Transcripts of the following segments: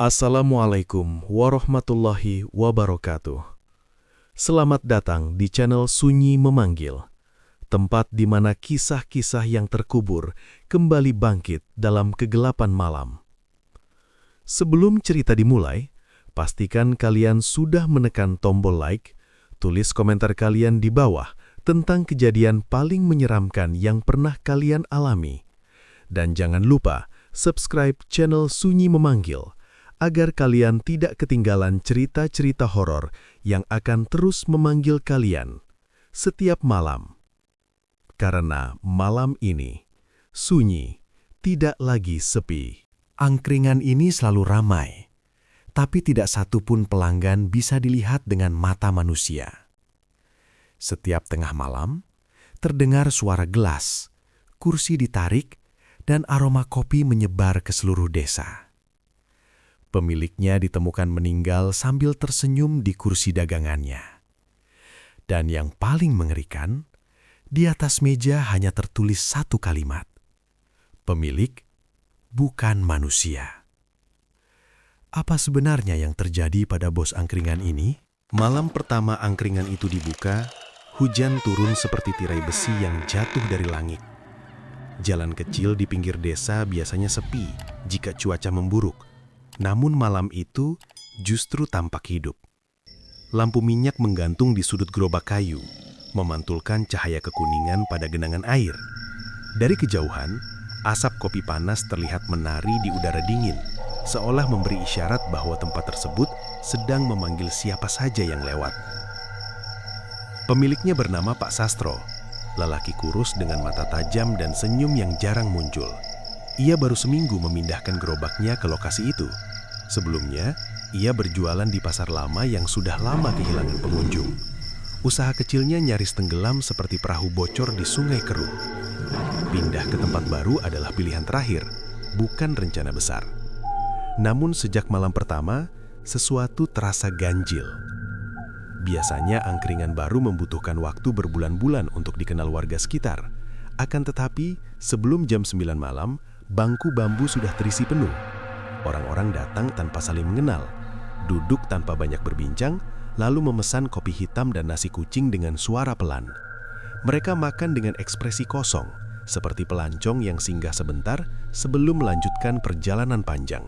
Assalamualaikum warahmatullahi wabarakatuh. Selamat datang di channel Sunyi Memanggil, tempat di mana kisah-kisah yang terkubur kembali bangkit dalam kegelapan malam. Sebelum cerita dimulai, pastikan kalian sudah menekan tombol like, tulis komentar kalian di bawah tentang kejadian paling menyeramkan yang pernah kalian alami. Dan jangan lupa subscribe channel Sunyi Memanggil, agar kalian tidak ketinggalan cerita-cerita horor yang akan terus memanggil kalian setiap malam. Karena malam ini, sunyi, tidak lagi sepi. Angkringan ini selalu ramai, tapi tidak satu pun pelanggan bisa dilihat dengan mata manusia. Setiap tengah malam, terdengar suara gelas, kursi ditarik, dan aroma kopi menyebar ke seluruh desa. Pemiliknya ditemukan meninggal sambil tersenyum di kursi dagangannya. Dan yang paling mengerikan, di atas meja hanya tertulis satu kalimat. Pemilik bukan manusia. Apa sebenarnya yang terjadi pada bos angkringan ini? Malam pertama angkringan itu dibuka, hujan turun seperti tirai besi yang jatuh dari langit. Jalan kecil di pinggir desa biasanya sepi jika cuaca memburuk. Namun malam itu justru tampak hidup. Lampu minyak menggantung di sudut gerobak kayu, memantulkan cahaya kekuningan pada genangan air. Dari kejauhan, asap kopi panas terlihat menari di udara dingin, seolah memberi isyarat bahwa tempat tersebut sedang memanggil siapa saja yang lewat. Pemiliknya bernama Pak Sastro, lelaki kurus dengan mata tajam dan senyum yang jarang muncul. Ia baru seminggu memindahkan gerobaknya ke lokasi itu. Sebelumnya, ia berjualan di pasar lama yang sudah lama kehilangan pengunjung. Usaha kecilnya nyaris tenggelam seperti perahu bocor di sungai keruh. Pindah ke tempat baru adalah pilihan terakhir, bukan rencana besar. Namun sejak malam pertama, sesuatu terasa ganjil. Biasanya angkringan baru membutuhkan waktu berbulan-bulan untuk dikenal warga sekitar. Akan tetapi, sebelum jam 9 malam, bangku bambu sudah terisi penuh. Orang-orang datang tanpa saling mengenal, duduk tanpa banyak berbincang, lalu memesan kopi hitam dan nasi kucing dengan suara pelan. Mereka makan dengan ekspresi kosong, seperti pelancong yang singgah sebentar sebelum melanjutkan perjalanan panjang.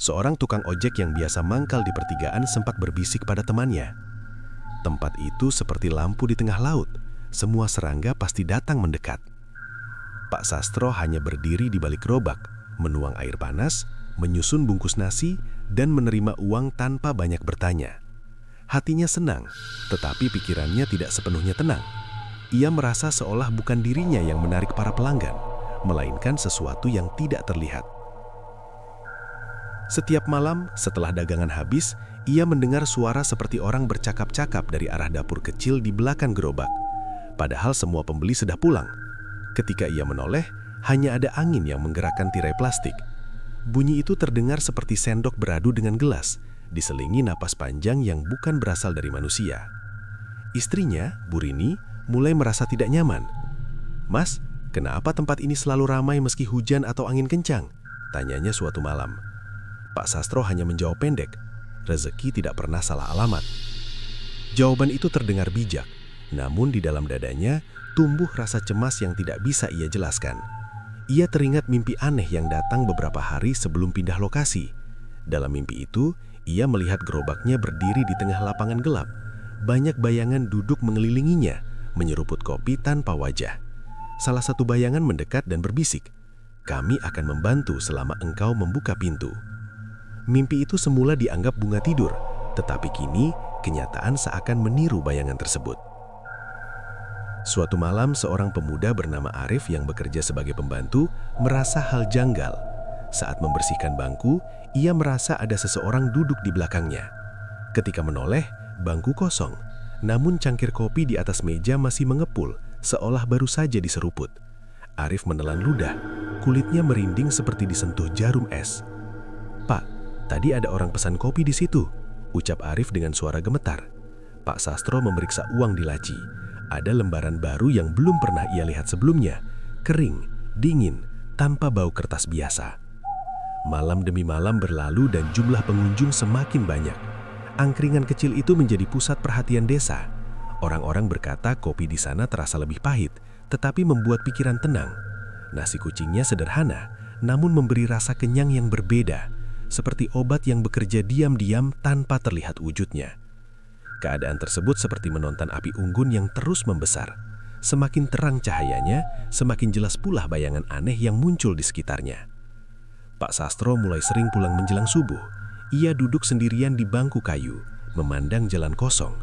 Seorang tukang ojek yang biasa mangkal di pertigaan sempat berbisik pada temannya. Tempat itu seperti lampu di tengah laut, semua serangga pasti datang mendekat. Pak Sastro hanya berdiri di balik gerobak, menuang air panas, menyusun bungkus nasi, dan menerima uang tanpa banyak bertanya. Hatinya senang, tetapi pikirannya tidak sepenuhnya tenang. Ia merasa seolah bukan dirinya yang menarik para pelanggan, melainkan sesuatu yang tidak terlihat. Setiap malam, setelah dagangan habis, ia mendengar suara seperti orang bercakap-cakap dari arah dapur kecil di belakang gerobak. Padahal semua pembeli sudah pulang. Ketika ia menoleh, hanya ada angin yang menggerakkan tirai plastik. Bunyi itu terdengar seperti sendok beradu dengan gelas, diselingi napas panjang yang bukan berasal dari manusia. Istrinya, Bu Rini, mulai merasa tidak nyaman. "Mas, kenapa tempat ini selalu ramai meski hujan atau angin kencang?" tanyanya suatu malam. Pak Sastro hanya menjawab pendek, "Rezeki tidak pernah salah alamat." Jawaban itu terdengar bijak, namun di dalam dadanya tumbuh rasa cemas yang tidak bisa ia jelaskan. Ia teringat mimpi aneh yang datang beberapa hari sebelum pindah lokasi. Dalam mimpi itu, ia melihat gerobaknya berdiri di tengah lapangan gelap. Banyak bayangan duduk mengelilinginya, menyeruput kopi tanpa wajah. Salah satu bayangan mendekat dan berbisik, "Kami akan membantu selama engkau membuka pintu." Mimpi itu semula dianggap bunga tidur, tetapi kini kenyataan seakan meniru bayangan tersebut. Suatu malam, seorang pemuda bernama Arif yang bekerja sebagai pembantu merasa hal janggal. Saat membersihkan bangku, ia merasa ada seseorang duduk di belakangnya. Ketika menoleh, bangku kosong, namun cangkir kopi di atas meja masih mengepul, seolah baru saja diseruput. Arif menelan ludah, kulitnya merinding seperti disentuh jarum es. "Pak, tadi ada orang pesan kopi di situ," ucap Arif dengan suara gemetar. Pak Sastro memeriksa uang di laci. Ada lembaran baru yang belum pernah ia lihat sebelumnya, kering, dingin, tanpa bau kertas biasa. Malam demi malam berlalu dan jumlah pengunjung semakin banyak. Angkringan kecil itu menjadi pusat perhatian desa. Orang-orang berkata kopi di sana terasa lebih pahit, tetapi membuat pikiran tenang. Nasi kucingnya sederhana, namun memberi rasa kenyang yang berbeda, seperti obat yang bekerja diam-diam tanpa terlihat wujudnya. Keadaan tersebut seperti menonton api unggun yang terus membesar. Semakin terang cahayanya, semakin jelas pula bayangan aneh yang muncul di sekitarnya. Pak Sastro mulai sering pulang menjelang subuh. Ia duduk sendirian di bangku kayu, memandang jalan kosong.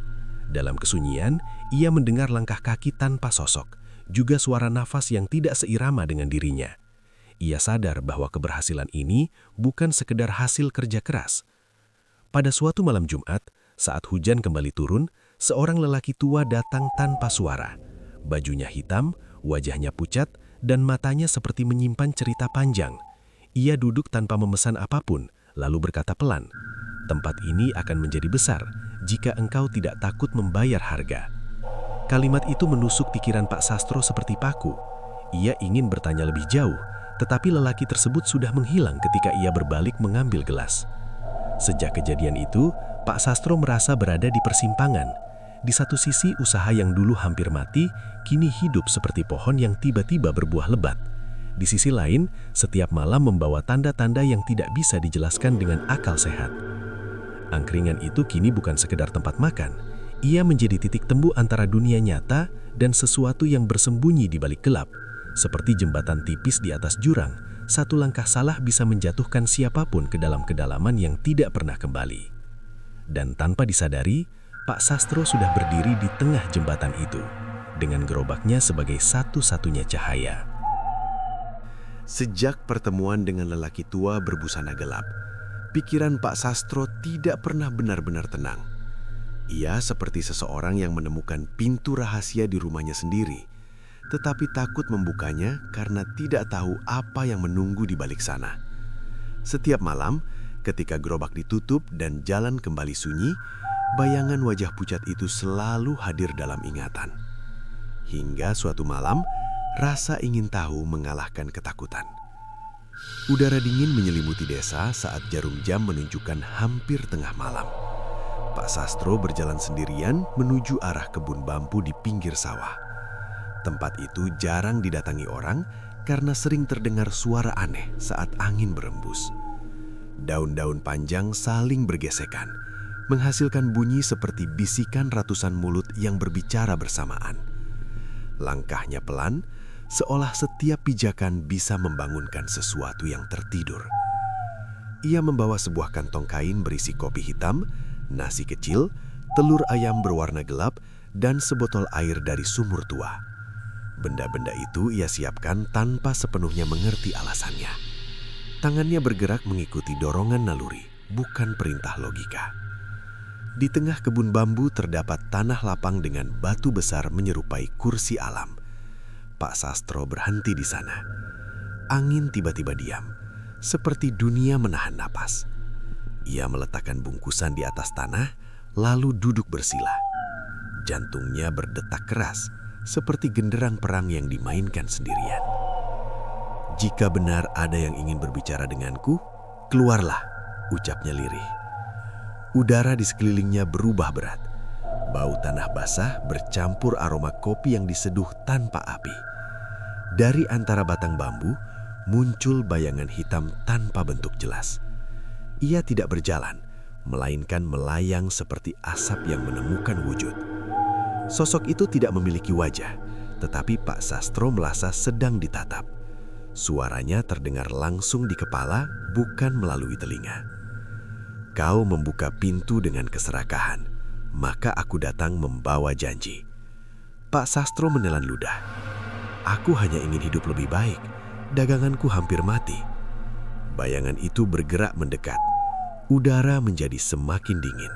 Dalam kesunyian, ia mendengar langkah kaki tanpa sosok, juga suara nafas yang tidak seirama dengan dirinya. Ia sadar bahwa keberhasilan ini bukan sekedar hasil kerja keras. Pada suatu malam Jumat, saat hujan kembali turun, seorang lelaki tua datang tanpa suara. Bajunya hitam, wajahnya pucat, dan matanya seperti menyimpan cerita panjang. Ia duduk tanpa memesan apapun, lalu berkata pelan, "Tempat ini akan menjadi besar jika engkau tidak takut membayar harga." Kalimat itu menusuk pikiran Pak Sastro seperti paku. Ia ingin bertanya lebih jauh, tetapi lelaki tersebut sudah menghilang ketika ia berbalik mengambil gelas. Sejak kejadian itu, Pak Sastro merasa berada di persimpangan. Di satu sisi, usaha yang dulu hampir mati, kini hidup seperti pohon yang tiba-tiba berbuah lebat. Di sisi lain, setiap malam membawa tanda-tanda yang tidak bisa dijelaskan dengan akal sehat. Angkringan itu kini bukan sekedar tempat makan. Ia menjadi titik temu antara dunia nyata dan sesuatu yang bersembunyi di balik gelap. Seperti jembatan tipis di atas jurang, satu langkah salah bisa menjatuhkan siapapun ke dalam kedalaman yang tidak pernah kembali. Dan tanpa disadari, Pak Sastro sudah berdiri di tengah jembatan itu, dengan gerobaknya sebagai satu-satunya cahaya. Sejak pertemuan dengan lelaki tua berbusana gelap, pikiran Pak Sastro tidak pernah benar-benar tenang. Ia seperti seseorang yang menemukan pintu rahasia di rumahnya sendiri, tetapi takut membukanya karena tidak tahu apa yang menunggu di balik sana. Setiap malam, ketika gerobak ditutup dan jalan kembali sunyi, bayangan wajah pucat itu selalu hadir dalam ingatan. Hingga suatu malam, rasa ingin tahu mengalahkan ketakutan. Udara dingin menyelimuti desa saat jarum jam menunjukkan hampir tengah malam. Pak Sastro berjalan sendirian menuju arah kebun bambu di pinggir sawah. Tempat itu jarang didatangi orang karena sering terdengar suara aneh saat angin berembus. Daun-daun panjang saling bergesekan, menghasilkan bunyi seperti bisikan ratusan mulut yang berbicara bersamaan. Langkahnya pelan, seolah setiap pijakan bisa membangunkan sesuatu yang tertidur. Ia membawa sebuah kantong kain berisi kopi hitam, nasi kecil, telur ayam berwarna gelap, dan sebotol air dari sumur tua. Benda-benda itu ia siapkan tanpa sepenuhnya mengerti alasannya. Tangannya bergerak mengikuti dorongan naluri, bukan perintah logika. Di tengah kebun bambu terdapat tanah lapang dengan batu besar menyerupai kursi alam. Pak Sastro berhenti di sana. Angin tiba-tiba diam, seperti dunia menahan napas. Ia meletakkan bungkusan di atas tanah, lalu duduk bersila. Jantungnya berdetak keras, seperti genderang perang yang dimainkan sendirian. "Jika benar ada yang ingin berbicara denganku, keluarlah," ucapnya lirih. Udara di sekelilingnya berubah berat. Bau tanah basah bercampur aroma kopi yang diseduh tanpa api. Dari antara batang bambu, muncul bayangan hitam tanpa bentuk jelas. Ia tidak berjalan, melainkan melayang seperti asap yang menemukan wujud. Sosok itu tidak memiliki wajah, tetapi Pak Sastro merasa sedang ditatap. Suaranya terdengar langsung di kepala, bukan melalui telinga. "Kau membuka pintu dengan keserakahan, maka aku datang membawa janji." Pak Sastro menelan ludah. "Aku hanya ingin hidup lebih baik. Daganganku hampir mati." Bayangan itu bergerak mendekat. Udara menjadi semakin dingin.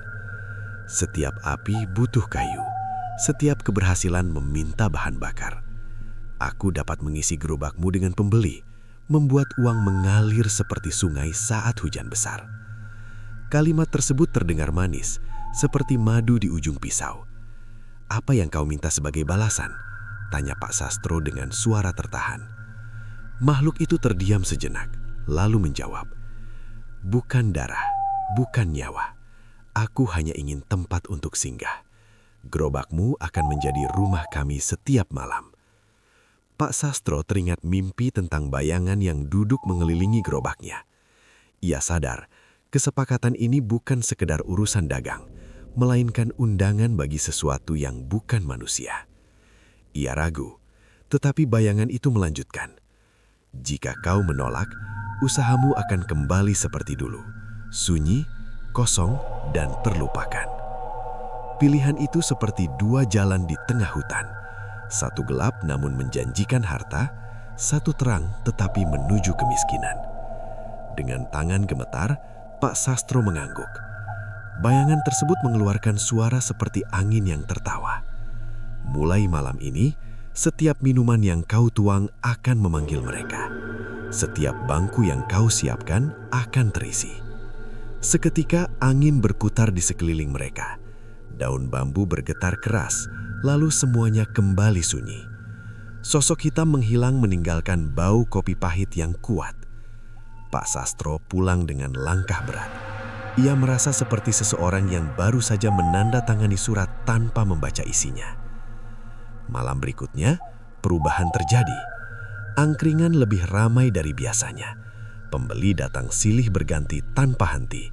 Setiap api butuh kayu. Setiap keberhasilan meminta bahan bakar. "Aku dapat mengisi gerobakmu dengan pembeli, membuat uang mengalir seperti sungai saat hujan besar." Kalimat tersebut terdengar manis, seperti madu di ujung pisau. "Apa yang kau minta sebagai balasan?" tanya Pak Sastro dengan suara tertahan. Makhluk itu terdiam sejenak, lalu menjawab, Bukan darah, bukan nyawa. Aku hanya ingin tempat untuk singgah. Gerobakmu akan menjadi rumah kami setiap malam. Pak Sastro teringat mimpi tentang bayangan yang duduk mengelilingi gerobaknya. Ia sadar, kesepakatan ini bukan sekedar urusan dagang, melainkan undangan bagi sesuatu yang bukan manusia. Ia ragu, tetapi bayangan itu melanjutkan. Jika kau menolak, usahamu akan kembali seperti dulu, sunyi, kosong, dan terlupakan. Pilihan itu seperti dua jalan di tengah hutan. Satu gelap namun menjanjikan harta, satu terang tetapi menuju kemiskinan. Dengan tangan gemetar, Pak Sastro mengangguk. Bayangan tersebut mengeluarkan suara seperti angin yang tertawa. Mulai malam ini, setiap minuman yang kau tuang akan memanggil mereka. Setiap bangku yang kau siapkan akan terisi. Seketika angin berputar di sekeliling mereka. Daun bambu bergetar keras, lalu semuanya kembali sunyi. Sosok hitam menghilang meninggalkan bau kopi pahit yang kuat. Pak Sastro pulang dengan langkah berat. Ia merasa seperti seseorang yang baru saja menandatangani surat tanpa membaca isinya. Malam berikutnya, perubahan terjadi. Angkringan lebih ramai dari biasanya. Pembeli datang silih berganti tanpa henti.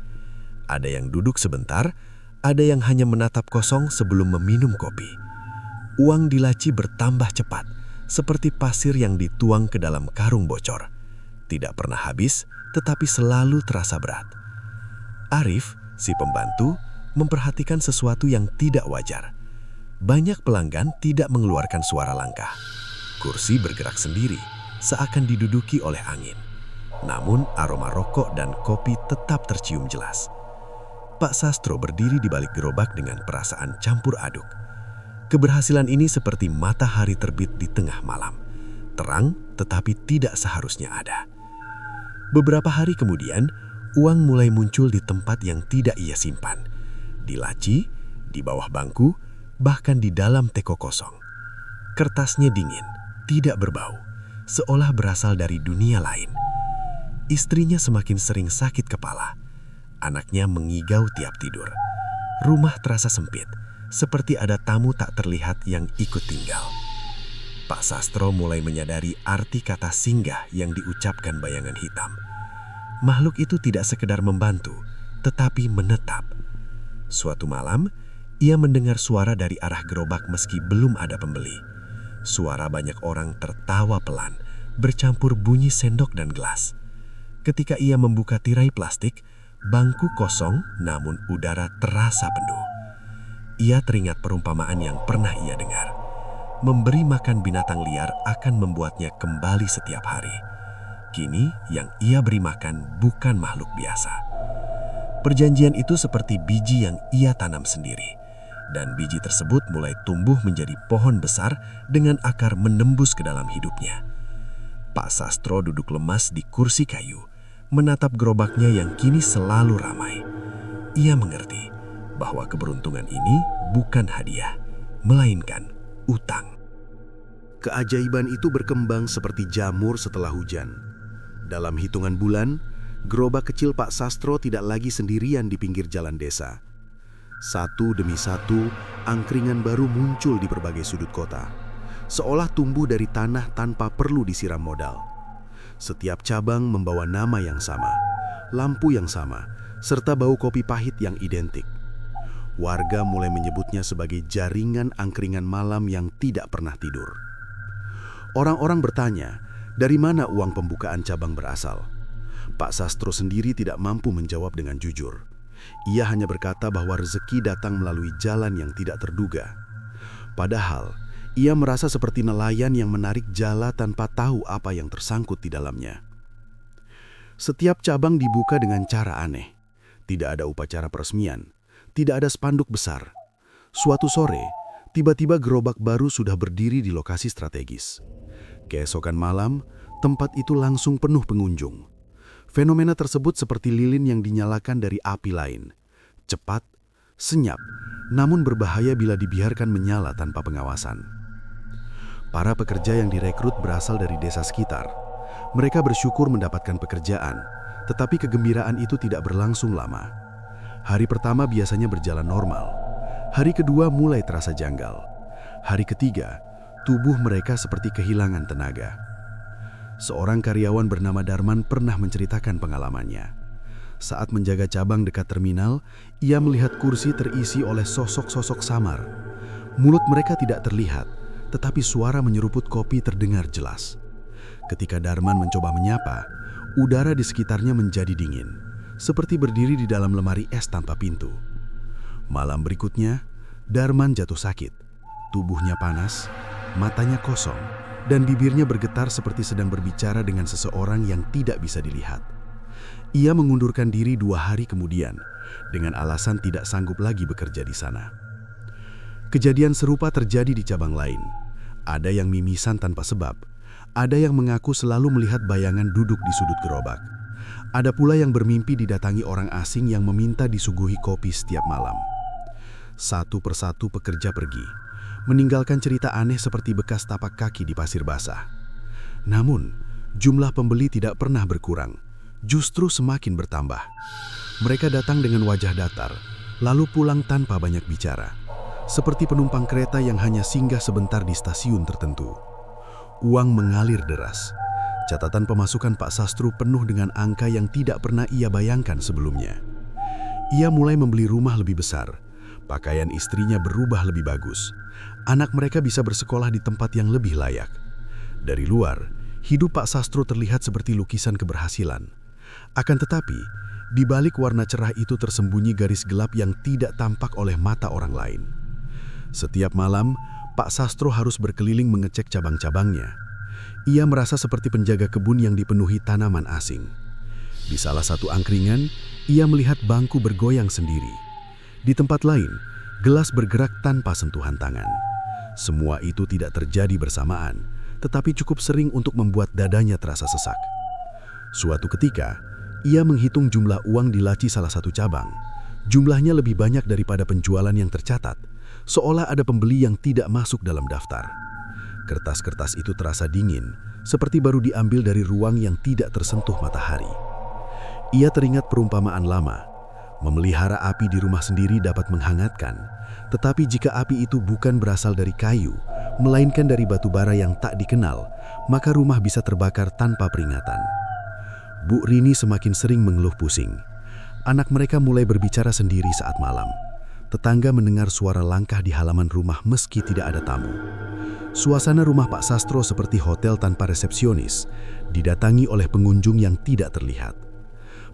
Ada yang duduk sebentar, ada yang hanya menatap kosong sebelum meminum kopi. Uang di laci bertambah cepat, seperti pasir yang dituang ke dalam karung bocor. Tidak pernah habis, tetapi selalu terasa berat. Arif, si pembantu, memperhatikan sesuatu yang tidak wajar. Banyak pelanggan tidak mengeluarkan suara langkah. Kursi bergerak sendiri, seakan diduduki oleh angin. Namun aroma rokok dan kopi tetap tercium jelas. Pak Sastro berdiri di balik gerobak dengan perasaan campur aduk. Keberhasilan ini seperti matahari terbit di tengah malam. Terang tetapi tidak seharusnya ada. Beberapa hari kemudian, uang mulai muncul di tempat yang tidak ia simpan. Di laci, di bawah bangku, bahkan di dalam teko kosong. Kertasnya dingin, tidak berbau, seolah berasal dari dunia lain. Istrinya semakin sering sakit kepala. Anaknya mengigau tiap tidur. Rumah terasa sempit, seperti ada tamu tak terlihat yang ikut tinggal. Pak Sastro mulai menyadari arti kata singgah yang diucapkan bayangan hitam. Makhluk itu tidak sekedar membantu, tetapi menetap. Suatu malam, ia mendengar suara dari arah gerobak meski belum ada pembeli. Suara banyak orang tertawa pelan, bercampur bunyi sendok dan gelas. Ketika ia membuka tirai plastik, bangku kosong namun udara terasa penuh. Ia teringat perumpamaan yang pernah ia dengar. Memberi makan binatang liar akan membuatnya kembali setiap hari. Kini yang ia beri makan bukan makhluk biasa. Perjanjian itu seperti biji yang ia tanam sendiri. Dan biji tersebut mulai tumbuh menjadi pohon besar dengan akar menembus ke dalam hidupnya. Pak Sastro duduk lemas di kursi kayu, menatap gerobaknya yang kini selalu ramai. Ia mengerti bahwa keberuntungan ini bukan hadiah, melainkan utang. Keajaiban itu berkembang seperti jamur setelah hujan. Dalam hitungan bulan, gerobak kecil Pak Sastro tidak lagi sendirian di pinggir jalan desa. Satu demi satu, angkringan baru muncul di berbagai sudut kota, seolah tumbuh dari tanah tanpa perlu disiram modal. Setiap cabang membawa nama yang sama, lampu yang sama, serta bau kopi pahit yang identik. Warga mulai menyebutnya sebagai jaringan angkringan malam yang tidak pernah tidur. Orang-orang bertanya, dari mana uang pembukaan cabang berasal? Pak Sastro sendiri tidak mampu menjawab dengan jujur. Ia hanya berkata bahwa rezeki datang melalui jalan yang tidak terduga. Padahal, ia merasa seperti nelayan yang menarik jala tanpa tahu apa yang tersangkut di dalamnya. Setiap cabang dibuka dengan cara aneh. Tidak ada upacara peresmian, tidak ada spanduk besar. Suatu sore, tiba-tiba gerobak baru sudah berdiri di lokasi strategis. Keesokan malam, tempat itu langsung penuh pengunjung. Fenomena tersebut seperti lilin yang dinyalakan dari api lain. Cepat, senyap, namun berbahaya bila dibiarkan menyala tanpa pengawasan. Para pekerja yang direkrut berasal dari desa sekitar. Mereka bersyukur mendapatkan pekerjaan, Tetapi kegembiraan itu tidak berlangsung lama. Hari pertama biasanya berjalan normal. Hari kedua mulai terasa janggal. Hari ketiga, tubuh mereka seperti kehilangan tenaga. Seorang karyawan bernama Darman pernah menceritakan pengalamannya. Saat menjaga cabang dekat terminal, ia melihat kursi terisi oleh sosok-sosok samar. Mulut mereka tidak terlihat, tetapi suara menyeruput kopi terdengar jelas. Ketika Darman mencoba menyapa, udara di sekitarnya menjadi dingin, seperti berdiri di dalam lemari es tanpa pintu. Malam berikutnya, Darman jatuh sakit. Tubuhnya panas, matanya kosong, dan bibirnya bergetar seperti sedang berbicara dengan seseorang yang tidak bisa dilihat. Ia mengundurkan diri 2 hari kemudian, dengan alasan tidak sanggup lagi bekerja di sana. Kejadian serupa terjadi di cabang lain. Ada yang mimisan tanpa sebab, ada yang mengaku selalu melihat bayangan duduk di sudut gerobak. Ada pula yang bermimpi didatangi orang asing yang meminta disuguhi kopi setiap malam. Satu persatu pekerja pergi, meninggalkan cerita aneh seperti bekas tapak kaki di pasir basah. Namun, jumlah pembeli tidak pernah berkurang, justru semakin bertambah. Mereka datang dengan wajah datar, lalu pulang tanpa banyak bicara, seperti penumpang kereta yang hanya singgah sebentar di stasiun tertentu. Uang mengalir deras. Catatan pemasukan Pak Sastro penuh dengan angka yang tidak pernah ia bayangkan sebelumnya. Ia mulai membeli rumah lebih besar. Pakaian istrinya berubah lebih bagus. Anak mereka bisa bersekolah di tempat yang lebih layak. Dari luar, hidup Pak Sastro terlihat seperti lukisan keberhasilan. Akan tetapi, di balik warna cerah itu tersembunyi garis gelap yang tidak tampak oleh mata orang lain. Setiap malam, Pak Sastro harus berkeliling mengecek cabang-cabangnya. Ia merasa seperti penjaga kebun yang dipenuhi tanaman asing. Di salah satu angkringan, ia melihat bangku bergoyang sendiri. Di tempat lain, gelas bergerak tanpa sentuhan tangan. Semua itu tidak terjadi bersamaan, tetapi cukup sering untuk membuat dadanya terasa sesak. Suatu ketika, ia menghitung jumlah uang di laci salah satu cabang. Jumlahnya lebih banyak daripada penjualan yang tercatat, seolah ada pembeli yang tidak masuk dalam daftar. Kertas-kertas itu terasa dingin, seperti baru diambil dari ruang yang tidak tersentuh matahari. Ia teringat perumpamaan lama, memelihara api di rumah sendiri dapat menghangatkan, tetapi jika api itu bukan berasal dari kayu, melainkan dari batu bara yang tak dikenal, maka rumah bisa terbakar tanpa peringatan. Bu Rini semakin sering mengeluh pusing. Anak mereka mulai berbicara sendiri saat malam. Tetangga mendengar suara langkah di halaman rumah meski tidak ada tamu. Suasana rumah Pak Sastro seperti hotel tanpa resepsionis, didatangi oleh pengunjung yang tidak terlihat.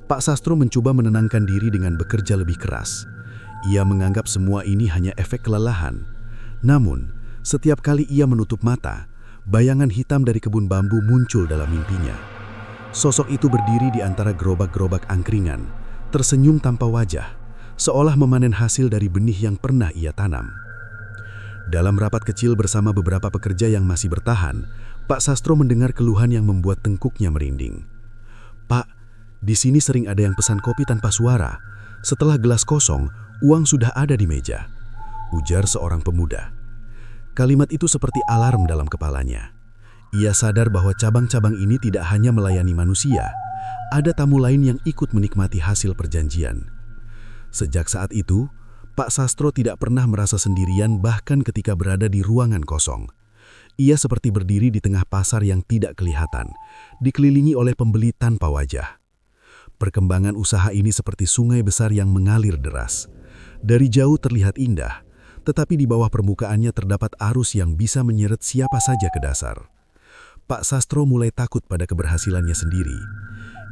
Pak Sastro mencoba menenangkan diri dengan bekerja lebih keras. Ia menganggap semua ini hanya efek kelelahan. Namun, setiap kali ia menutup mata, bayangan hitam dari kebun bambu muncul dalam mimpinya. Sosok itu berdiri di antara gerobak-gerobak angkringan, tersenyum tanpa wajah, seolah memanen hasil dari benih yang pernah ia tanam. Dalam rapat kecil bersama beberapa pekerja yang masih bertahan, Pak Sastro mendengar keluhan yang membuat tengkuknya merinding. "Pak, di sini sering ada yang pesan kopi tanpa suara. Setelah gelas kosong, uang sudah ada di meja," ujar seorang pemuda. Kalimat itu seperti alarm dalam kepalanya. Ia sadar bahwa cabang-cabang ini tidak hanya melayani manusia, ada tamu lain yang ikut menikmati hasil perjanjian. Sejak saat itu, Pak Sastro tidak pernah merasa sendirian bahkan ketika berada di ruangan kosong. Ia seperti berdiri di tengah pasar yang tidak kelihatan, dikelilingi oleh pembeli tanpa wajah. Perkembangan usaha ini seperti sungai besar yang mengalir deras. Dari jauh terlihat indah, tetapi di bawah permukaannya terdapat arus yang bisa menyeret siapa saja ke dasar. Pak Sastro mulai takut pada keberhasilannya sendiri.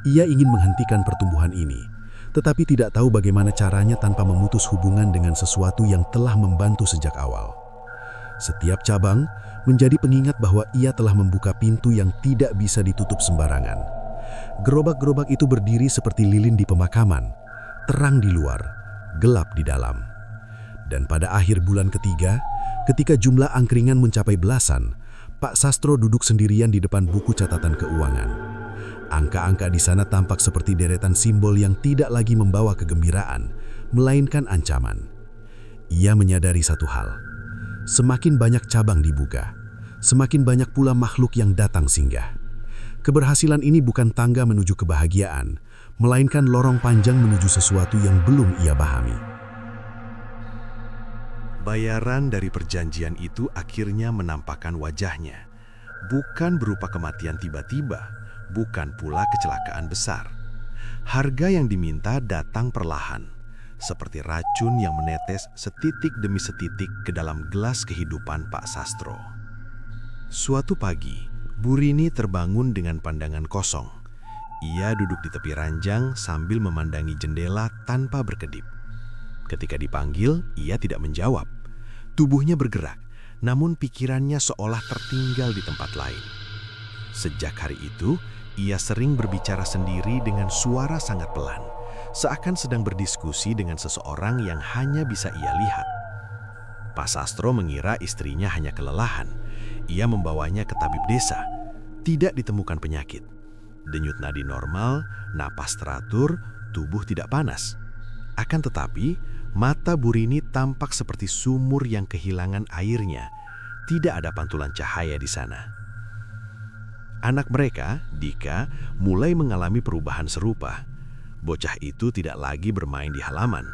Ia ingin menghentikan pertumbuhan ini, tetapi tidak tahu bagaimana caranya tanpa memutus hubungan dengan sesuatu yang telah membantu sejak awal. Setiap cabang menjadi pengingat bahwa ia telah membuka pintu yang tidak bisa ditutup sembarangan. Gerobak-gerobak itu berdiri seperti lilin di pemakaman, terang di luar, gelap di dalam. Dan pada akhir bulan ketiga, ketika jumlah angkringan mencapai belasan, Pak Sastro duduk sendirian di depan buku catatan keuangan. Angka-angka di sana tampak seperti deretan simbol yang tidak lagi membawa kegembiraan, melainkan ancaman. Ia menyadari satu hal, semakin banyak cabang dibuka, semakin banyak pula makhluk yang datang singgah. Keberhasilan ini bukan tangga menuju kebahagiaan, melainkan lorong panjang menuju sesuatu yang belum ia pahami. Bayaran dari perjanjian itu akhirnya menampakkan wajahnya. Bukan berupa kematian tiba-tiba, bukan pula kecelakaan besar. Harga yang diminta datang perlahan, seperti racun yang menetes setitik demi setitik ke dalam gelas kehidupan Pak Sastro. Suatu pagi, Bu Rini terbangun dengan pandangan kosong. Ia duduk di tepi ranjang sambil memandangi jendela tanpa berkedip. Ketika dipanggil, ia tidak menjawab. Tubuhnya bergerak, namun pikirannya seolah tertinggal di tempat lain. Sejak hari itu, ia sering berbicara sendiri dengan suara sangat pelan, seakan sedang berdiskusi dengan seseorang yang hanya bisa ia lihat. Pak Sastro mengira istrinya hanya kelelahan. Ia membawanya ke tabib desa. Tidak ditemukan penyakit. Denyut nadi normal, napas teratur, tubuh tidak panas. Akan tetapi, mata Bu Rini tampak seperti sumur yang kehilangan airnya. Tidak ada pantulan cahaya di sana. Anak mereka, Dika, mulai mengalami perubahan serupa. Bocah itu tidak lagi bermain di halaman.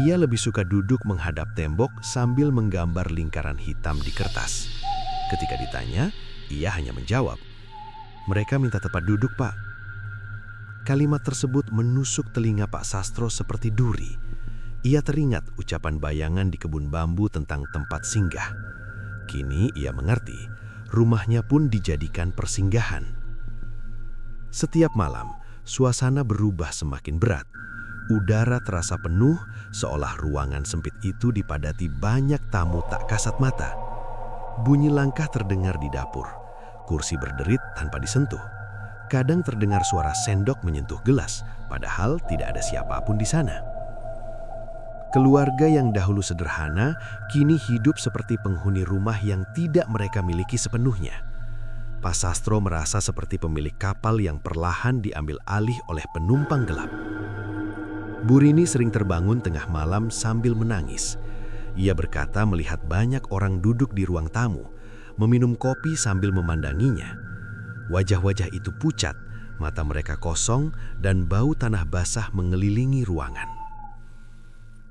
Ia lebih suka duduk menghadap tembok sambil menggambar lingkaran hitam di kertas. Ketika ditanya, ia hanya menjawab, "Mereka minta tempat duduk, Pak." Kalimat tersebut menusuk telinga Pak Sastro seperti duri. Ia teringat ucapan bayangan di kebun bambu tentang tempat singgah. Kini ia mengerti, rumahnya pun dijadikan persinggahan. Setiap malam, suasana berubah semakin berat. Udara terasa penuh, seolah ruangan sempit itu dipadati banyak tamu tak kasat mata. Bunyi langkah terdengar di dapur. Kursi berderit tanpa disentuh. Kadang terdengar suara sendok menyentuh gelas, padahal tidak ada siapapun di sana. Keluarga yang dahulu sederhana, kini hidup seperti penghuni rumah yang tidak mereka miliki sepenuhnya. Pak Sastro merasa seperti pemilik kapal yang perlahan diambil alih oleh penumpang gelap. Bu Rini sering terbangun tengah malam sambil menangis. Ia berkata melihat banyak orang duduk di ruang tamu, meminum kopi sambil memandanginya. Wajah-wajah itu pucat, mata mereka kosong, dan bau tanah basah mengelilingi ruangan.